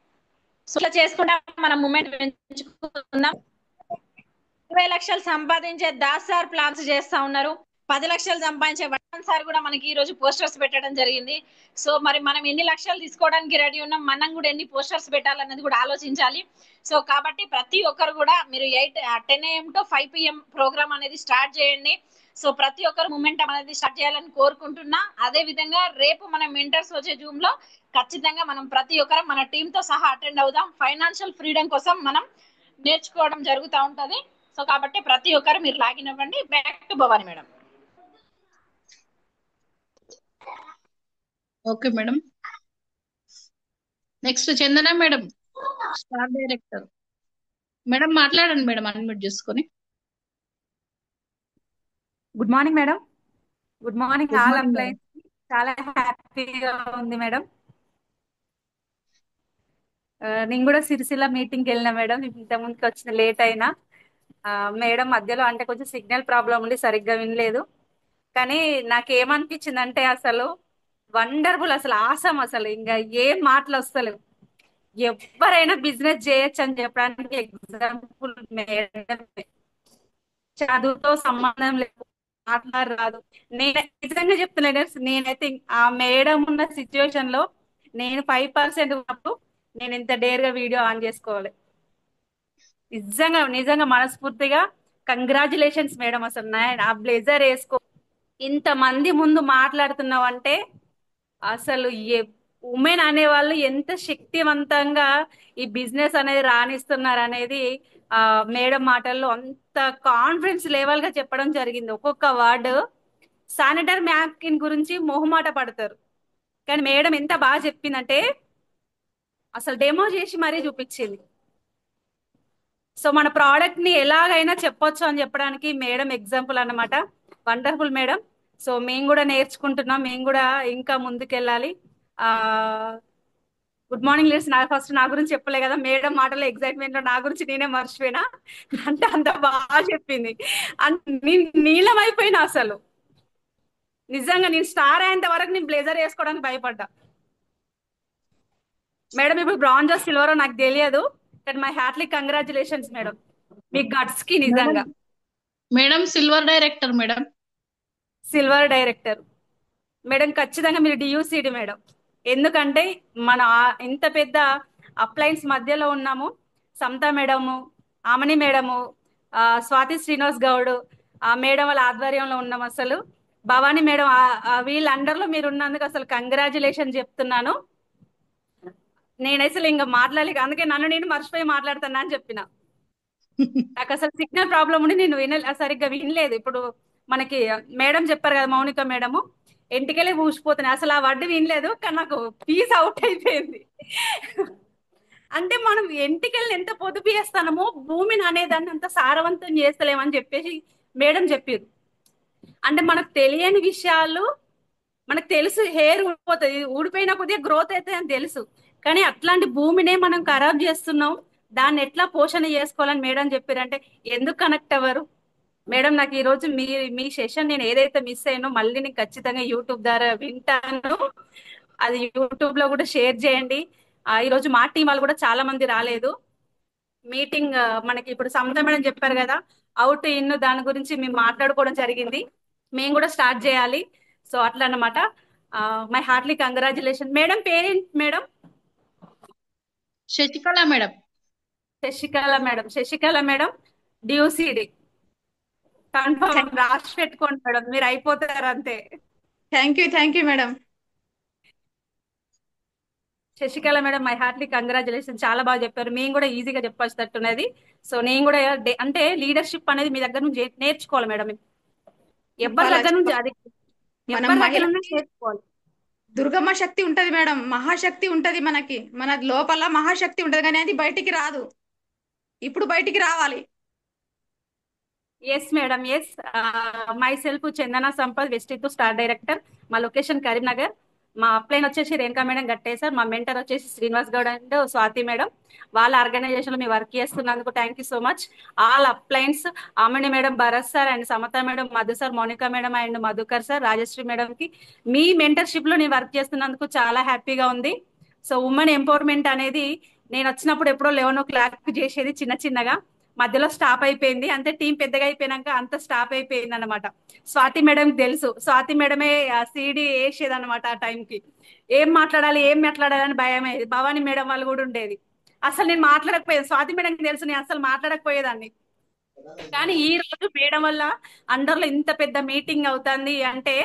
సో ఇట్లా చేసుకుంటా మనం మూమెంట్ పెంచుకుందాం. 20 లక్షలు సంపాదించే దాస్ సార్ ప్లాన్స్ చేస్తా ఉన్నారు. 10 లక్షలు సంపాదించే వన్ సార్ కూడా మనకి ఈ రోజు పోస్టర్స్ పెట్టడం జరిగింది. సో మరి మనం ఎన్ని లక్షలు తీసుకోవడానికి రెడీ ఉన్నాం, మనం కూడా ఎన్ని పోస్టర్స్ పెట్టాలన్నది కూడా ఆలోచించాలి. సో కాబట్టి ప్రతి ఒక్కరు కూడా మీరు 10 AM to 5 PM ప్రోగ్రామ్ అనేది స్టార్ట్ చేయండి. సో ప్రతి ఒక్కరు మూమెంట్ అనేది స్టార్ట్ చేయాలని కోరుకుంటున్నా. అదే విధంగా రేపు మన మెంటర్స్ వచ్చే జూమ్ లో ఖచ్చితంగా మనం ప్రతి ఒక్కరు మన టీమ్ తో సహా అటెండ్ అవుదాం. ఫైనాన్షియల్ ఫ్రీడమ్ కోసం మనం నేర్చుకోవడం జరుగుతూ ఉంటది. సో కాబట్టి ప్రతి ఒక్కరు మీరు లాగిన్ అవ్వండి. Back to Bhavani madam. Okay madam. Next Chandana madam, star director madam, మాట్లాడండి మేడం అన్మ్యూట్ చేసుకొని. Good morning madam. Good morning good all morning madam. Employees. చాలా హ్యాపీగా ఉంది మేడం. నేను కూడా సిరిసిల్ల మీటింగ్కి వెళ్ళినా మేడం. ఇంత ముందుకు వచ్చిన లేట్ అయినా మేడం మధ్యలో అంటే కొంచెం సిగ్నల్ ప్రాబ్లం ఉండి సరిగ్గా వినలేదు. కానీ నాకేమనిపించింది అంటే అసలు వండర్ఫుల్, అసలు ఆసం, అసలు ఇంకా ఏం మాటలు వస్తలేవు. ఎవరైనా బిజినెస్ చేయొచ్చు అని చెప్పడానికి ఎగ్జాంపుల్ మేడం. చదువుతో సంబంధం లేదు, మాట్లాడరాదు. నేను నిజంగా చెప్తున్నా, నేనైతే ఆ మేడం ఉన్న సిచ్యువేషన్ లో నేను 5% ఉన్నప్పుడు నేను ఇంత డేర్ గా వీడియో ఆన్ చేసుకోవాలి. నిజంగా నిజంగా మనస్ఫూర్తిగా కంగ్రాచులేషన్స్ మేడం. అసలు ఆ బ్లేజర్ వేసుకో ఇంత మంది ముందు మాట్లాడుతున్నావు అంటే అసలు ఉమెన్ అనే వాళ్ళు ఎంత శక్తివంతంగా ఈ బిజినెస్ అనేది రాణిస్తున్నారు అనేది మేడం మాటల్లో అంత కాన్ఫిడెన్స్ లెవెల్ గా చెప్పడం జరిగింది. ఒక్కొక్క వర్డ్ శానిటరీ న్యాప్కిన్ గురించి మొహమాట పడతారు, కానీ మేడం ఎంత బాగా చెప్పిందంటే అసలు డెమో చేసి మరీ చూపించింది. సో మన ప్రోడక్ట్ ని ఎలాగైనా చెప్పొచ్చు అని చెప్పడానికి మేడం ఎగ్జాంపుల్ అన్నమాట. Wonderful madam. సో మేము కూడా నేర్చుకుంటున్నాం, మేము కూడా ఇంకా ముందుకెళ్ళాలి. Good morning leaders. ఫస్ట్ నా గురించి చెప్పలే కదా మేడం మాటలో, ఎగ్జైట్మెంట్ లో నా గురించి నేనే మర్చిపోయినా. అంటే అంత బాగా చెప్పింది, నీలమైపోయినా అసలు. నిజంగా నేను స్టార్ అయ్యేంత వరకు నేను బ్లేజర్ వేసుకోవడానికి భయపడ్డా మేడం. ఇప్పుడు బ్రాంజో సిల్వరో నాకు తెలియదు, కానీ my heartly congratulations madam, me guts కి. నిజంగా madam silver director madam. Silver director madam, ఖచ్చితంగా మీరు డియూసిడి మేడం. ఎందుకంటే మన ఇంత పెద్ద అప్లయన్స్ మధ్యలో ఉన్నాము. Samatha madam, Amani madam, Swathi Srinivas Goud madam వాళ్ళ ఆధ్వర్యంలో ఉన్నాం. అసలు భవానీ మేడం వీళ్ళ అండర్లో మీరు ఉన్నందుకు అసలు కంగ్రాచులేషన్ చెప్తున్నాను. నేను అసలు ఇంకా మాట్లాడలేక, అందుకే నన్ను నేను మర్చిపోయి మాట్లాడుతున్నా అని చెప్పిన. నాకు అసలు సిగ్నల్ ప్రాబ్లం ఉండి నేను సరిగ్గా వినలేదు. ఇప్పుడు మనకి మేడం చెప్పారు కదా మౌనిక మేడము, ఎంటికెళ్ళి ఊసిపోతున్నాయి. అసలు ఆ వడ్డీ వినలేదు, కానీ నాకు పీస్ అవుట్ అయిపోయింది. అంటే మనం ఎంటికెళ్ళి ఎంత పొదుపు చేస్తామో భూమిని అనేదాన్ని అంత సారవంతం చేస్తలేమని చెప్పేసి మేడం చెప్పారు. అంటే మనకు తెలియని విషయాలు మనకు తెలుసు, హెయిర్ ఊడిపోతుంది, ఊడిపోయినా కొద్దిగా గ్రోత్ అవుతుంది అని తెలుసు, కానీ అట్లాంటి భూమినే మనం ఖరాబ్ చేస్తున్నాం. దాన్ని ఎట్లా పోషణ చేసుకోవాలని మేడం చెప్పారంటే ఎందుకు కనెక్ట్ అవ్వరు మేడం? నాకు ఈ రోజు మీ సెషన్ నేను ఏదైతే మిస్ అయ్యానో మళ్ళీ నేను ఖచ్చితంగా యూట్యూబ్ ద్వారా వింటాను. అది యూట్యూబ్ లో కూడా షేర్ చేయండి. ఈ రోజు మా టీం వాళ్ళు కూడా చాలా మంది రాలేదు మీటింగ్. మనకి ఇప్పుడు సమత మేడం చెప్పారు కదా, అవుట్ ఇన్ దాని గురించి మేము మాట్లాడుకోవడం జరిగింది. మేము కూడా స్టార్ట్ చేయాలి. సో అట్లా అన్నమాట. My heartily congratulation. మేడం పేరేంటి madam? Sasikala madam. Sasikala madam. Sasikala madam డియూసిడి కన్ఫర్మ్ రాసి పెట్టుకోండి మేడం, మీరు అయిపోతారు అంతే. Thank you madam. Sasikala madam my heartily congratulation, చాలా బాగా చెప్పారు. మేము కూడా ఈజీగా చెప్పొచ్చున్నది. సో నేను కూడా అంటే లీడర్షిప్ అనేది మీ దగ్గర నుంచి నేర్చుకోవాలి మేడం. ఎవరి చెప్పాలా దగ్గర నుంచి అది మనం ఎవరి దగ్గర నుంచి మహిళకి నేర్చుకోవాలి. దుర్గమ్మ శక్తి ఉంటది మేడం, మహాశక్తి ఉంటది మనకి, మన లోపల మహాశక్తి ఉంటది కానీ అది బయటికి రాదు. ఇప్పుడు బయటికి రావాలి. Yes madam, yes. Myself Chandana Sampath, వెస్టితో స్టార్ డైరెక్టర్. మా లొకేషన్ కరీంనగర్. మా అప్లైన్ వచ్చేసి రేణుకా మేడం గట్టేశారు. మా మెంటర్ వచ్చేసి శ్రీనివాస్ గౌడ్ అండ్ స్వాతి మేడం. వాళ్ళ ఆర్గనైజేషన్ లో మేము వర్క్ చేస్తున్నందుకు thank you so much. All uplines ఆమెని madam, Bharat sir and Samata madam, Madhu sir, Mounika madam and Madhukar sir, Rajashree madam కి మీ మెంటర్షిప్ లో నేను వర్క్ చేస్తున్నందుకు చాలా హ్యాపీగా ఉంది. సో ఉమెన్ ఎంపవర్మెంట్ అనేది నేను వచ్చినప్పుడు ఎప్పుడో 11 o'clock చేసేది చిన్న చిన్నగా, మధ్యలో స్టాప్ అయిపోయింది. అంతే టీం పెద్దగా అయిపోయినాక అంత స్టాప్ అయిపోయింది అనమాట. స్వాతి మేడం తెలుసు, స్వాతి మేడమే సీడీ వేసేది అనమాట. ఆ టైంకి ఏం మాట్లాడాలి అని భయం అయ్యేది. భవానీ మేడం వాళ్ళు కూడా ఉండేది. అసలు నేను మాట్లాడకపోయేది, స్వాతి మేడంకి తెలుసు నేను అసలు మాట్లాడకపోయేదాన్ని. కానీ ఈ రోజు మేడం వల్ల అండర్లో ఇంత పెద్ద మీటింగ్ అవుతుంది అంటే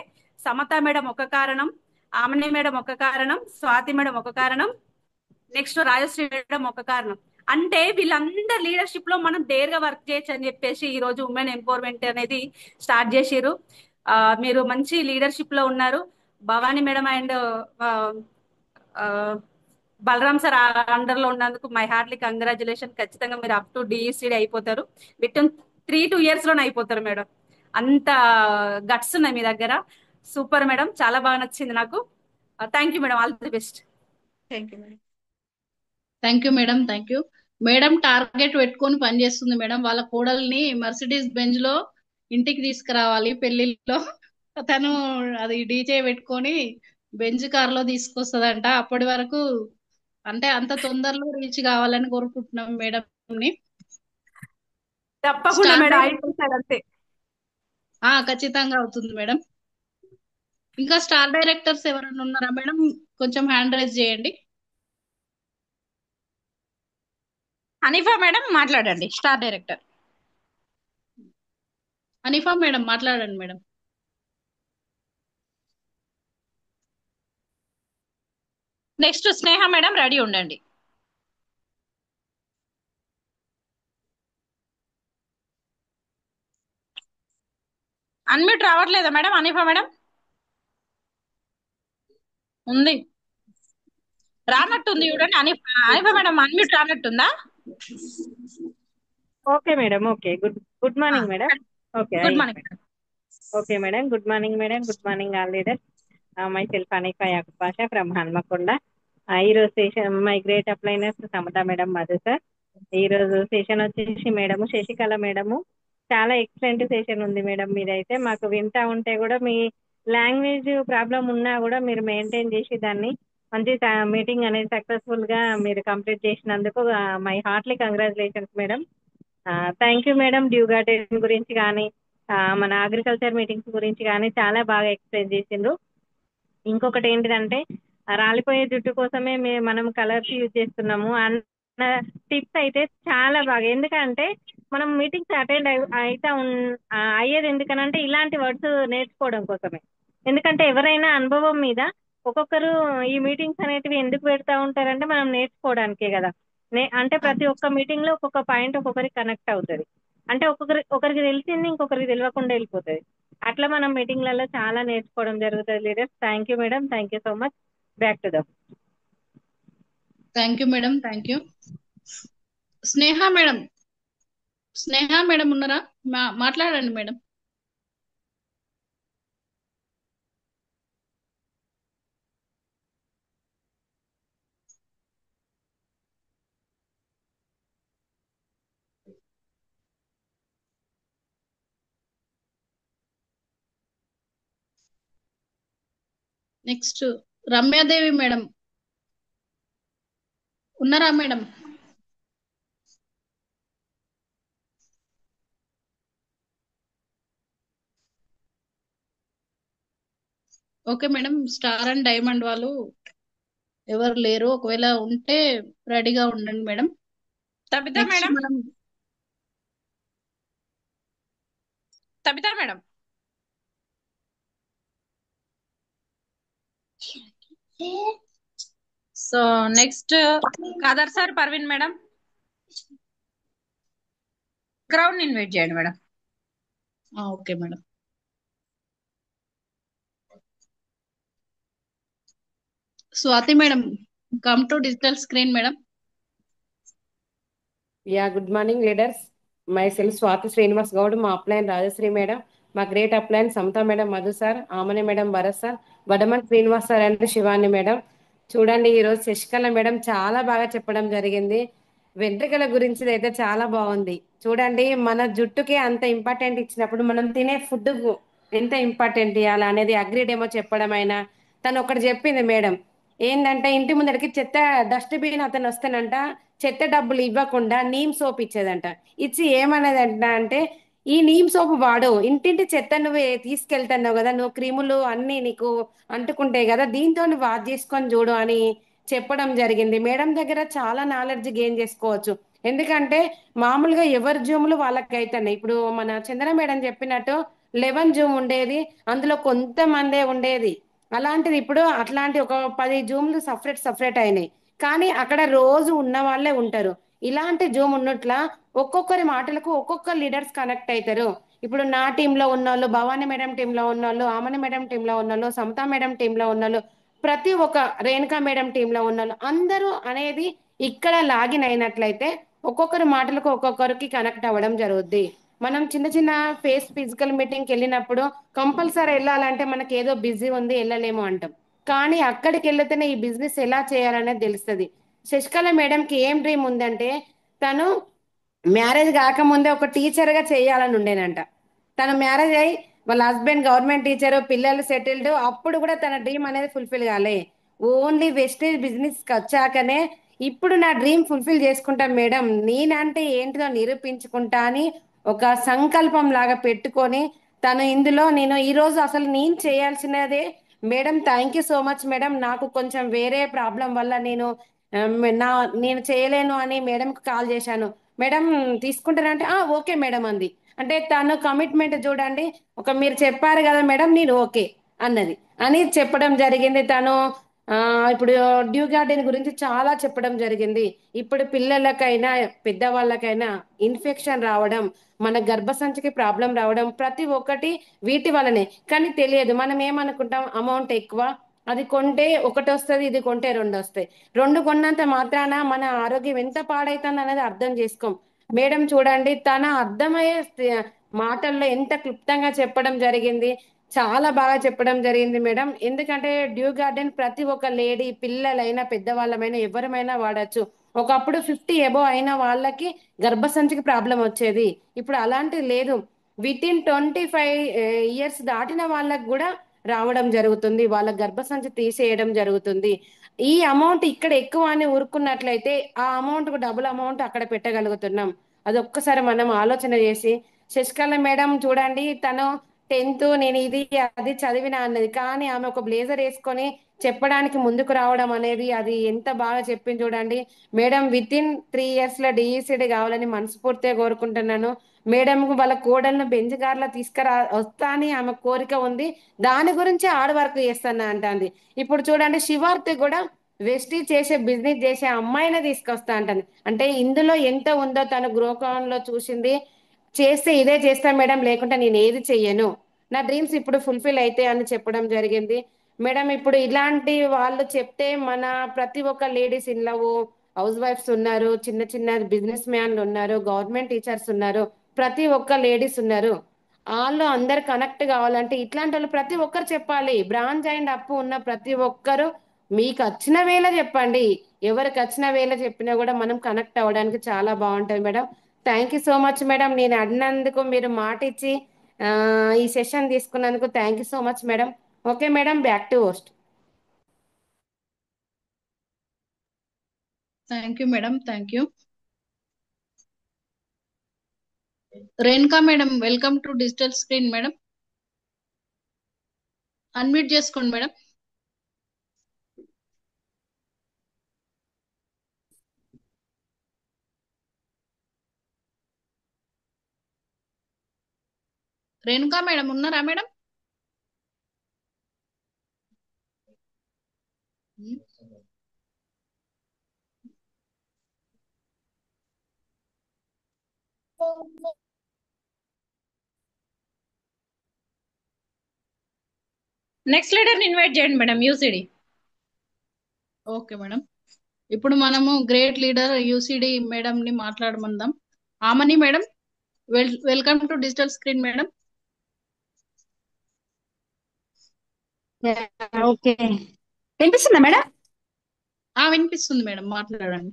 సమతా మేడం ఒక కారణం, ఆమెని మేడం ఒక కారణం, స్వాతి మేడం ఒక కారణం, నెక్స్ట్ రాజశ్రీ మేడం ఒక కారణం. అంటే వీళ్ళందరి లీడర్షిప్ లో మనం డేర్ గా వర్క్ చేయొచ్చు అని చెప్పేసి ఈ రోజు ఉమెన్ ఎంపవర్మెంట్ అనేది స్టార్ట్ చేసిరు. మీరు మంచి లీడర్షిప్ లో ఉన్నారు. Bhavani madam and Balaram sir under లో ఉన్నందుకు మై హార్ట్లీ కంగ్రాచులేషన్. ఖచ్చితంగా మీరు అప్ టు డిఈసిడి అయిపోతారు. విత్ 3-2 years లోనే అయిపోతారు మేడం. అంత గట్స్ ఉన్నాయి మీ దగ్గర. సూపర్ మేడం, చాలా బాగా నచ్చింది నాకు. Thank you madam, all the best. Thank you madam. Thank you madam, thank you. Madam target పెట్టుకొని పనిచేస్తుంది మేడం. వాళ్ళ కోడల్ని మర్సిడీస్ బెంజ్ లో ఇంటికి తీసుకురావాలి పెళ్లిలో. తను అది డీజే పెట్టుకొని బెంజ్ కార్ లో తీసుకొస్తుందంట. అప్పటి వరకు అంటే అంత తొందరలో రీచ్ కావాలని కోరుకుంటున్నాం మేడం ని. తప్పకుండా స్టార్ మేడం, డైరెక్టర్ అయిపోతారు అంతే. ఖచ్చితంగా అవుతుంది మేడం. ఇంకా స్టార్ డైరెక్టర్స్ ఎవరైనా ఉన్నారా మేడం? కొంచెం హ్యాండ్ రైజ్ చేయండి. హనీఫా మేడం మాట్లాడండి, స్టార్ డైరెక్టర్. హనీఫా మేడం మాట్లాడండి madam. Next Sneha madam ready ఉండండి. అన్మ్యూట్ రావట్లేదా మేడం? హనీఫా మేడం ఉంది, రానట్టుంది చూడండి. హనీఫా మేడం అన్మ్యూట్ రానట్టుందా? Okay madam, okay. Good morning madam. Okay, good morning madam. Okay madam. Good morning madam. Good morning all leaders. Myself Haneefa Yakub Pasha from Hanamkonda. ఈరోజు session my great upliners Samatha madam, Madhu sir. ఈరోజు session వచ్చేసి madam Sasikala madam చాలా excellent session ఉంది madam. మీరైతే మాకు వింటా ఉంటే కూడా మీ లాంగ్వేజ్ ప్రాబ్లం ఉన్నా కూడా మీరు మెయింటైన్ చేసి దాన్ని మంచి మీటింగ్ అనేది సక్సెస్ఫుల్ గా మీరు కంప్లీట్ చేసినందుకు my heartly congratulations madam. Thank you madam. Due garden గురించి కానీ మన అగ్రికల్చర్ మీటింగ్స్ గురించి కానీ చాలా బాగా ఎక్స్ప్లెయిన్ చేసిండ్రు. ఇంకొకటి ఏంటిదంటే రాలిపోయే జుట్టు కోసమే మనం కలర్స్ యూజ్ చేస్తున్నాము అన్న టిప్స్ అయితే చాలా బాగా. ఎందుకంటే మనం మీటింగ్స్ అటెండ్ అయితే అయ్యేది ఎందుకనంటే ఇలాంటి వర్డ్స్ నేర్చుకోవడం కోసమే. ఎందుకంటే ఎవరైనా అనుభవం మీద ఒక్కొక్కరు ఈ మీటింగ్స్ అనేటివి ఎందుకు పెడతా ఉంటారంటే మనం నేర్చుకోవడానికే కదా. అంటే ప్రతి ఒక్క మీటింగ్ లో ఒక్కొక్క పాయింట్ ఒక్కొక్కరికి కనెక్ట్ అవుతుంది. అంటే ఒకరికి తెలిసింది ఇంకొకరికి తెలియకుండా వెళ్ళిపోతుంది. అట్లా మనం మీటింగ్లలో చాలా నేర్చుకోవడం జరుగుతుంది leaders. Thank you madam, thank you so much. Back to the. Thank you madam, thank you. Sneha madam, Sneha madam ఉన్నారా? మాట్లాడండి మేడం. నెక్స్ట్ రమ్యాదేవి మేడం ఉన్నారా madam? Okay madam, star and diamond వాళ్ళు ఎవరు లేరు, ఒకవేళ ఉంటే రెడీగా ఉండండి మేడం. తబితా నెక్స్ట్ మేడం, మనం Tabitha madam. So next Khader sir, Parveen madam, crowd invite చేయండి madam. Okay madam. Swathi madam, come to digital screen madam. Good morning leaders. Myself Swathi Srinivas Goud, మా అప్లైన్ రాజశ్రీ మేడం, మా great upline Samatha madam, Madhu sir, Amani madam, Bharat sir, Vadaman Srinivas sir and Shivani madam. చూడండి, ఈరోజు Sasikala madam చాలా బాగా చెప్పడం జరిగింది. వెంట్రుకల గురించి అయితే చాలా బాగుంది. చూడండి, మన జుట్టుకి అంత ఇంపార్టెంట్ ఇచ్చినప్పుడు మనం తినే ఫుడ్ ఎంత ఇంపార్టెంట్ ఇవ్వాలి అనేది అగ్రీడ్ ఏమో చెప్పడం అయినా, తను ఒకటి చెప్పింది మేడం. ఏంటంటే ఇంటి ముందరికి చెత్త డస్ట్బిన్ అతను వస్తానంట, చెత్త డబ్బులు ఇవ్వకుండా నీమ్ సోప్ ఇచ్చేదంట. ఇచ్చి ఏమనేదంట అంటే, ఈ నీమ్ సోప్ వాడు, ఇంటింటి చెత్త నువ్వే తీసుకెళ్తున్నావు కదా, నువ్వు క్రిములు అన్ని నీకు అంటుకుంటాయి కదా, దీంతో నువ్వు వాష్ చేసుకొని చూడు అని చెప్పడం జరిగింది. మేడం దగ్గర చాలా నాలెడ్జ్ గెయిన్ చేసుకోవచ్చు. ఎందుకంటే మామూలుగా ఎవరి జూములు వాళ్ళకి అవుతున్నాయి. ఇప్పుడు మన చంద్ర మేడం చెప్పినట్టు 11 జూమ్ ఉండేది, అందులో కొంతమందే ఉండేది. అలాంటిది ఇప్పుడు అట్లాంటి ఒక 10 జూమ్లు సపరేట్ సపరేట్ అయినాయి. కానీ అక్కడ రోజు ఉన్న వాళ్ళే ఉంటారు. ఇలాంటి జూమ్ ఉన్నట్లా ఒక్కొక్కరి మాటలకు ఒక్కొక్క లీడర్స్ కనెక్ట్ అవుతారు. ఇప్పుడు నా టీంలో ఉన్నోళ్ళు, భవానీ మేడం టీంలో ఉన్నోళ్ళు, ఆమని మేడం టీంలో ఉన్నోళ్ళు, సమతా మేడం టీంలో ఉన్నోళ్ళు, ప్రతి ఒక్క రేణుకా మేడం టీంలో ఉన్నోళ్ళు అందరూ అనేది ఇక్కడ లాగిన్ అయినట్లయితే ఒక్కొక్కరి మాటలకు ఒక్కొక్కరికి కనెక్ట్ అవ్వడం జరుగుద్ది. మనం చిన్న చిన్న ఫిజికల్ మీటింగ్కి వెళ్ళినప్పుడు కంపల్సరీ వెళ్ళాలంటే మనకి ఏదో బిజీ ఉంది వెళ్ళలేము అంటాం. కానీ అక్కడికి వెళ్తేనే ఈ బిజినెస్ ఎలా చేయాలనేది తెలుస్తుంది. శశికళ మేడంకి ఏం డ్రీమ్ ఉందంటే, తను మ్యారేజ్ కాకముందే ఒక టీచర్ గా చేయాలని ఉండేనంట. తన మ్యారేజ్ అయ్యి వాళ్ళ హస్బెండ్ గవర్నమెంట్ టీచర్, పిల్లలు సెటిల్డ్, అప్పుడు కూడా తన డ్రీమ్ అనేది ఫుల్ఫిల్ కాలే. ఓన్లీ వెస్టేజ్ బిజినెస్ కి వచ్చాకనే ఇప్పుడు నా డ్రీమ్ ఫుల్ఫిల్ చేసుకుంటా మేడం, నేనంటే ఏంటిదో నిరూపించుకుంటా అని ఒక సంకల్పం లాగా పెట్టుకొని తను ఇందులో నేను ఈ రోజు అసలు నేను చేయాల్సినదే. Madam thank you so much madam, నాకు కొంచెం వేరే ప్రాబ్లం వల్ల నేను ఆ, నా నేను చేయలేను అని మేడంకి కాల్ చేశాను. మేడం తీసుకుంటారంటే ఓకే మేడం అంది. అంటే తను కమిట్మెంట్ చూడండి. ఒక మీరు చెప్పారు కదా మేడం, నేను ఓకే అన్నది అని చెప్పడం జరిగింది. తను ఆ ఇప్పుడు డ్యూ గార్డెన్ గురించి చాలా చెప్పడం జరిగింది. ఇప్పుడు పిల్లలకైనా పెద్దవాళ్ళకైనా ఇన్ఫెక్షన్ రావడం, మన గర్భసంచికి ప్రాబ్లం రావడం, ప్రతి ఒక్కటి వీటి వల్లనే. కానీ తెలియదు, మనం ఏమనుకుంటాం, అమౌంట్ ఎక్కువ, అది కొంటే ఒకటి వస్తుంది, ఇది కొంటే రెండు వస్తాయి. రెండు కొన్నంత మాత్రాన మన ఆరోగ్యం ఎంత పాడైతుంది అనేది అర్థం చేసుకోం. మేడం చూడండి, తన అర్థమయ్యే మాటల్లో ఎంత క్లుప్తంగా చెప్పడం జరిగింది. చాలా బాగా చెప్పడం జరిగింది మేడం. ఎందుకంటే డ్యూ గార్డెన్ ప్రతి ఒక్క లేడీ, పిల్లలైనా పెద్దవాళ్ళమైనా ఎవరమైనా వాడచ్చు. ఒకప్పుడు 50 ఎబో అయిన వాళ్ళకి గర్భసంచికి ప్రాబ్లం వచ్చేది, ఇప్పుడు అలాంటిది లేదు. వితిన్ 25 ఇయర్స్ దాటిన వాళ్ళకి కూడా రావడం జరుగుతుంది, వాళ్ళ గర్భసంచి తీసేయడం జరుగుతుంది. ఈ అమౌంట్ ఇక్కడ ఎక్కువ అని ఊరుకున్నట్లయితే ఆ అమౌంట్ కు డబుల్ అమౌంట్ అక్కడ పెట్టగలుగుతున్నాం. అది ఒక్కసారి మనం ఆలోచన చేసి, శశికళ మేడం చూడండి, తను 10th నేను ఇది అది చదివిన అన్నది, కానీ ఆమె ఒక బ్లేజర్ వేసుకొని చెప్పడానికి ముందుకు రావడం అనేది అది ఎంత బాగా చెప్పింది చూడండి. మేడం వితిన్ 3 ఇయర్స్ లో డిఈసిడి కావాలని మనస్ఫూర్తిగా కోరుకుంటున్నాను. మేడం వాళ్ళ కోడలను బెంచ్ కార్లో తీసుకురా వస్తా అని ఆమె కోరిక ఉంది. దాని గురించి హార్డ్ వర్క్ చేస్తాను అంటుంది. ఇప్పుడు చూడండి, శివార్తి కూడా వెస్టీ చేసే బిజినెస్ చేసే అమ్మాయినే తీసుకొస్తా అంటుంది. అంటే ఇందులో ఎంత ఉందో తను గృహకోణంలో చూసింది. చేస్తే ఇదే చేస్తా మేడం, లేకుంటే నేను ఏది చెయ్యను, నా డ్రీమ్స్ ఇప్పుడు ఫుల్ఫిల్ అయితే అని చెప్పడం జరిగింది. మేడం ఇప్పుడు ఇలాంటి వాళ్ళు చెప్తే మన ప్రతి ఒక్క లేడీస్ ఇళ్ళవు హౌస్ వైఫ్స్ ఉన్నారు, చిన్న చిన్న బిజినెస్ మ్యాన్లు ఉన్నారు, గవర్నమెంట్ టీచర్స్ ఉన్నారు, ప్రతి ఒక్క లేడీస్ ఉన్నారు. వాళ్ళు అందరు కనెక్ట్ కావాలంటే ఇట్లాంటి వాళ్ళు ప్రతి ఒక్కరు చెప్పాలి. బ్రాంచ్ అండ్ అప్పు ఉన్న ప్రతి ఒక్కరు మీకు వచ్చిన వేళ చెప్పండి. ఎవరికి వచ్చిన వేళ చెప్పినా కూడా మనం కనెక్ట్ అవ్వడానికి చాలా బాగుంటుంది madam. Thank you so much madam, నేను అడిగినందుకు మీరు మాట ఇచ్చి ఆ, ఈ సెషన్ తీసుకున్నందుకు thank you so much madam. Okay madam, back to host. Thank you madam, thank you. Renuka madam, welcome to digital screen madam. Unmute చేసుకోండి మేడం. రేణుకా మేడం ఉన్నారా మేడం? నెక్స్ట్ లీడర్ ఇన్వైట్ చేయండి మేడం, యూసిడి. Okay madam. ఇప్పుడు మనము great leader UCD madam ని మాట్లాడమందాం. Amani madam, welcome to digital screen madam. Okay, వినిపిస్తుందా madam? వినిపిస్తుంది madam, మాట్లాడండి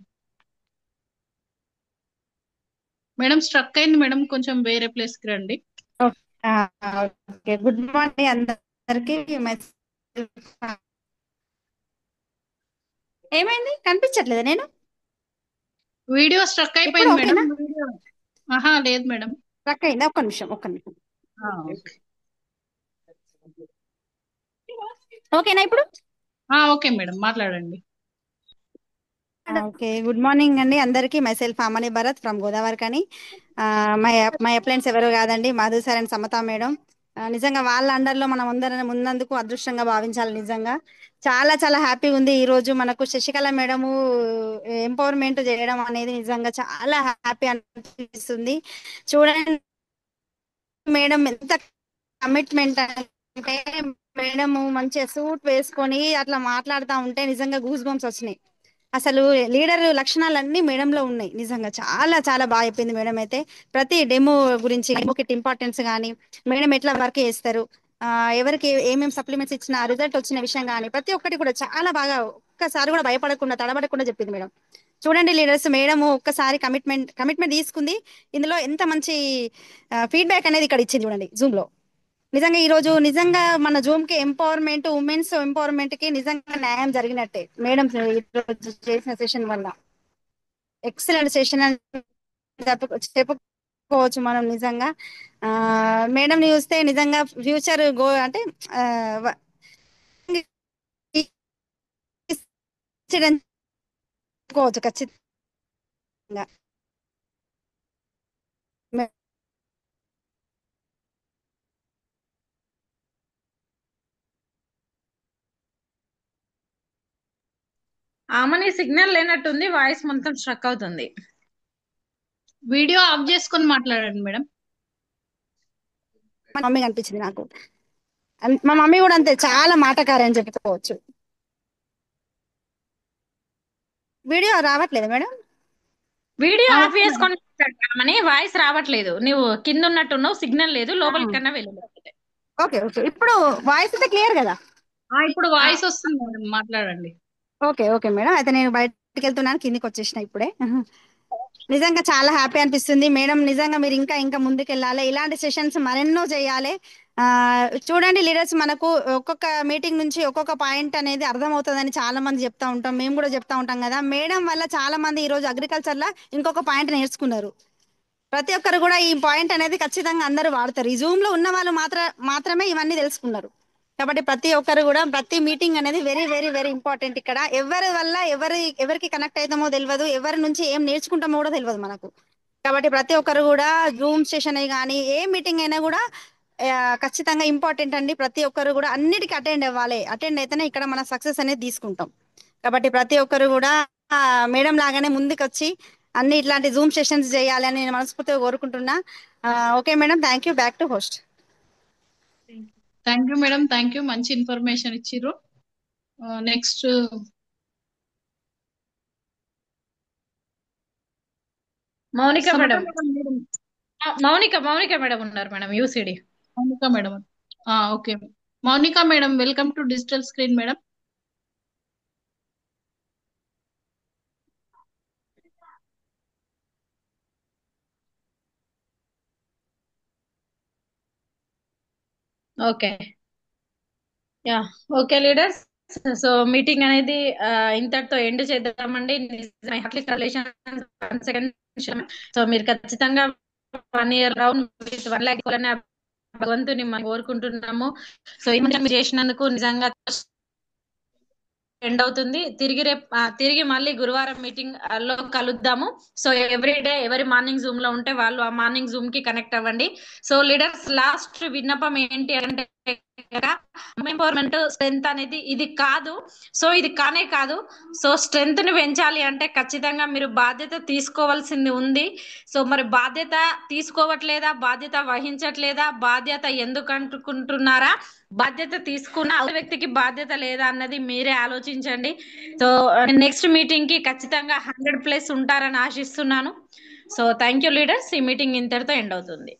మేడం. స్ట్రక్ అయింది మేడం, కొంచెం వేరే ప్లేస్ కి రండి. ఓకే, గుడ్ మార్నింగ్ అందరికి. ఏమైంది, కనిపించట్లేదా నేను? వీడియో స్ట్రక్ అయిపోయింది మేడం. లేదు మేడం, స్ట్రక్ అయిందా? ఒక్క నిమిషం. ఓకేనా ఇప్పుడు? ఓకే మేడం, మాట్లాడండి. ఓకే, గుడ్ మార్నింగ్ అండి అందరికి. Myself Amani Bharat from Godavari కని. మై అప్లైన్స్ ఎవరు కాదండి, Madhu sir and Samata madam. నిజంగా వాళ్ళ అండర్లో మనం అందరం ఉన్నందుకు అదృష్టంగా భావించాలి. నిజంగా చాలా చాలా హ్యాపీగా ఉంది. ఈ రోజు మనకు శశికళ మేడము ఎంపవర్మెంట్ చేయడం అనేది నిజంగా చాలా హ్యాపీ అనిపిస్తుంది. చూడండి మేడం ఎంత కమిట్మెంట్ అంటే, మేడం మంచిగా సూట్ వేసుకొని అట్లా మాట్లాడుతూ ఉంటే నిజంగా గూస్ బంప్స్ వచ్చినాయి. అసలు లీడర్ లక్షణాలన్నీ మేడంలో ఉన్నాయి. నిజంగా చాలా చాలా బాగా చెప్పింది మేడం. అయితే ప్రతి డెమో గురించి, డెమోకి ఇంపార్టెన్స్ కానీ, మేడం ఎట్లా వర్క్ చేస్తారు, ఎవరికి ఏమేమి సప్లిమెంట్స్ ఇచ్చిన రిజల్ట్ వచ్చిన విషయం కానీ ప్రతి ఒక్కటి కూడా చాలా బాగా, ఒక్కసారి కూడా భయపడకుండా తడబడకుండా చెప్పింది మేడం. చూడండి లీడర్స్, మేడం ఒక్కసారి కమిట్మెంట్ తీసుకుంది. ఇందులో ఎంత మంచి ఫీడ్బ్యాక్ అనేది ఇక్కడ ఇచ్చింది చూడండి జూమ్ లో. నిజంగా ఈ రోజు నిజంగా మన జూమ్ కి ఎంపవర్మెంట్, ఉమెన్స్ ఎంపవర్మెంట్ కి నిజంగా న్యాయం జరిగినట్టే మేడం ఈరోజు చేసిన సెషన్ వల్ల. ఎక్సలెంట్ సెషన్ అని చెప్పుకోవచ్చు మనం. నిజంగా మేడం ని చూస్తే నిజంగా ఫ్యూచర్ అంటే చెప్పుకోవచ్చు ఖచ్చితంగా. ఆమని సిగ్నల్ లేనట్టుంది, వాయిస్ మొత్తం స్ట్రక్ అవుతుంది. వీడియో ఆఫ్ చేసుకొని మాట్లాడండి మేడం. మా మమ్మీ కనిపించింది నాకు. మా మమ్మీ కూడా అంతే, చాలా మాటకారి అని చెప్పుకోవచ్చు. వీడియో రావట్లేదు మేడం. వీడియో ఆఫ్ చేసుకొని మాట్లాడమని, వాయిస్ రావట్లేదు. నువ్వు కింద ఉన్నట్టున్నావు, సిగ్నల్ లేదు, లోపలికి కన్నా వెళ్ళి. ఓకే ఓకే, ఇప్పుడు వాయిస్ అయితే క్లియర్ కదా? ఇప్పుడు వాయిస్ వస్తుంది మేడం, మాట్లాడండి. ఓకే ఓకే మేడం, అయితే నేను బయటకు వెళ్తున్నాను, కిందికి వచ్చేసిన ఇప్పుడే. నిజంగా చాలా హ్యాపీ అనిపిస్తుంది మేడం. నిజంగా మీరు ఇంకా ఇంకా ముందుకు వెళ్ళాలి, ఇలాంటి సెషన్స్ మరెన్నో చేయాలి. చూడండి లీడర్స్, మనకు ఒక్కొక్క మీటింగ్ నుంచి ఒక్కొక్క పాయింట్ అనేది అర్థమవుతుందని చాలా మంది చెప్తా ఉంటాం, మేము కూడా చెప్తా ఉంటాం కదా. మేడం వల్ల చాలా మంది ఈ రోజు అగ్రికల్చర్ లో ఇంకొక పాయింట్ నేర్చుకున్నారు. ప్రతి ఒక్కరు కూడా ఈ పాయింట్ అనేది ఖచ్చితంగా అందరూ వాడతారు. ఈ జూమ్ లో ఉన్న వాళ్ళు మాత్రమే ఇవన్నీ తెలుసుకున్నారు. కాబట్టి ప్రతి ఒక్కరు కూడా, ప్రతి మీటింగ్ అనేది వెరీ వెరీ వెరీ ఇంపార్టెంట్. ఇక్కడ ఎవరి వల్ల ఎవరికి కనెక్ట్ అవుతామో తెలియదు, ఎవరి నుంచి ఏం నేర్చుకుంటామో కూడా తెలియదు మనకు. కాబట్టి ప్రతి ఒక్కరు కూడా జూమ్ సెషన్ కానీ ఏ మీటింగ్ అయినా కూడా ఖచ్చితంగా ఇంపార్టెంట్ అండి. ప్రతి ఒక్కరు కూడా అన్నిటికీ అటెండ్ అవ్వాలి. అటెండ్ అయితేనే ఇక్కడ మన సక్సెస్ అనేది తీసుకుంటాం. కాబట్టి ప్రతి ఒక్కరు కూడా మేడం లాగానే ముందుకు వచ్చి అన్ని ఇట్లాంటి జూమ్ సెషన్స్ చేయాలి అని నేను మనస్ఫూర్తిగా కోరుకుంటున్నా. Okay madam, thank you. Back to host. Thank you madam, thank you. మంచి ఇన్ఫర్మేషన్ ఇచ్చిర్రు. Next Mounika madam. Mounika madam ఉన్నారు madam, UCD. Mounika madam, okay. Mounika madam, welcome to digital screen madam. Okay, yeah, okay leaders. So meeting అనేది ఇంతటితో end చేద్దామండి. So మీరు ఖచ్చితంగా 1 year round with 1 lakh భగవంతుని మనం కోరుకుంటున్నాము. సో ఈ మీరు చేసినందుకు నిజంగా ఎండ్ అవుతుంది. తిరిగి మళ్ళీ గురువారం మీటింగ్ లో కలుద్దాము. సో ఎవ్రీ డే ఎవరి మార్నింగ్ జూమ్ లో ఉంటే వాళ్ళు ఆ మార్నింగ్ జూమ్ కి కనెక్ట్ అవ్వండి. సో లీడర్స్ లాస్ట్ విన్నపం ఏంటి అంటే ఎంపవర్మెంట్ స్ట్రెంత్ అనేది ఇది కాదు. సో ఇది కానే కాదు. సో స్ట్రెంత్ ని పెంచాలి అంటే ఖచ్చితంగా మీరు బాధ్యత తీసుకోవాల్సింది ఉంది. సో మరి బాధ్యత తీసుకోవట్లేదా, బాధ్యత వహించట్లేదా, బాధ్యత ఎందుకు అనుకుంటున్నారా, బాధ్యత తీసుకున్న అవతల వ్యక్తికి బాధ్యత లేదా అన్నది మీరే ఆలోచించండి. సో నెక్స్ట్ మీటింగ్ కి ఖచ్చితంగా 100+ ఉంటారని ఆశిస్తున్నాను. So thank you leaders. ఈ మీటింగ్ ఇంతటితో ఎండ్ అవుతుంది.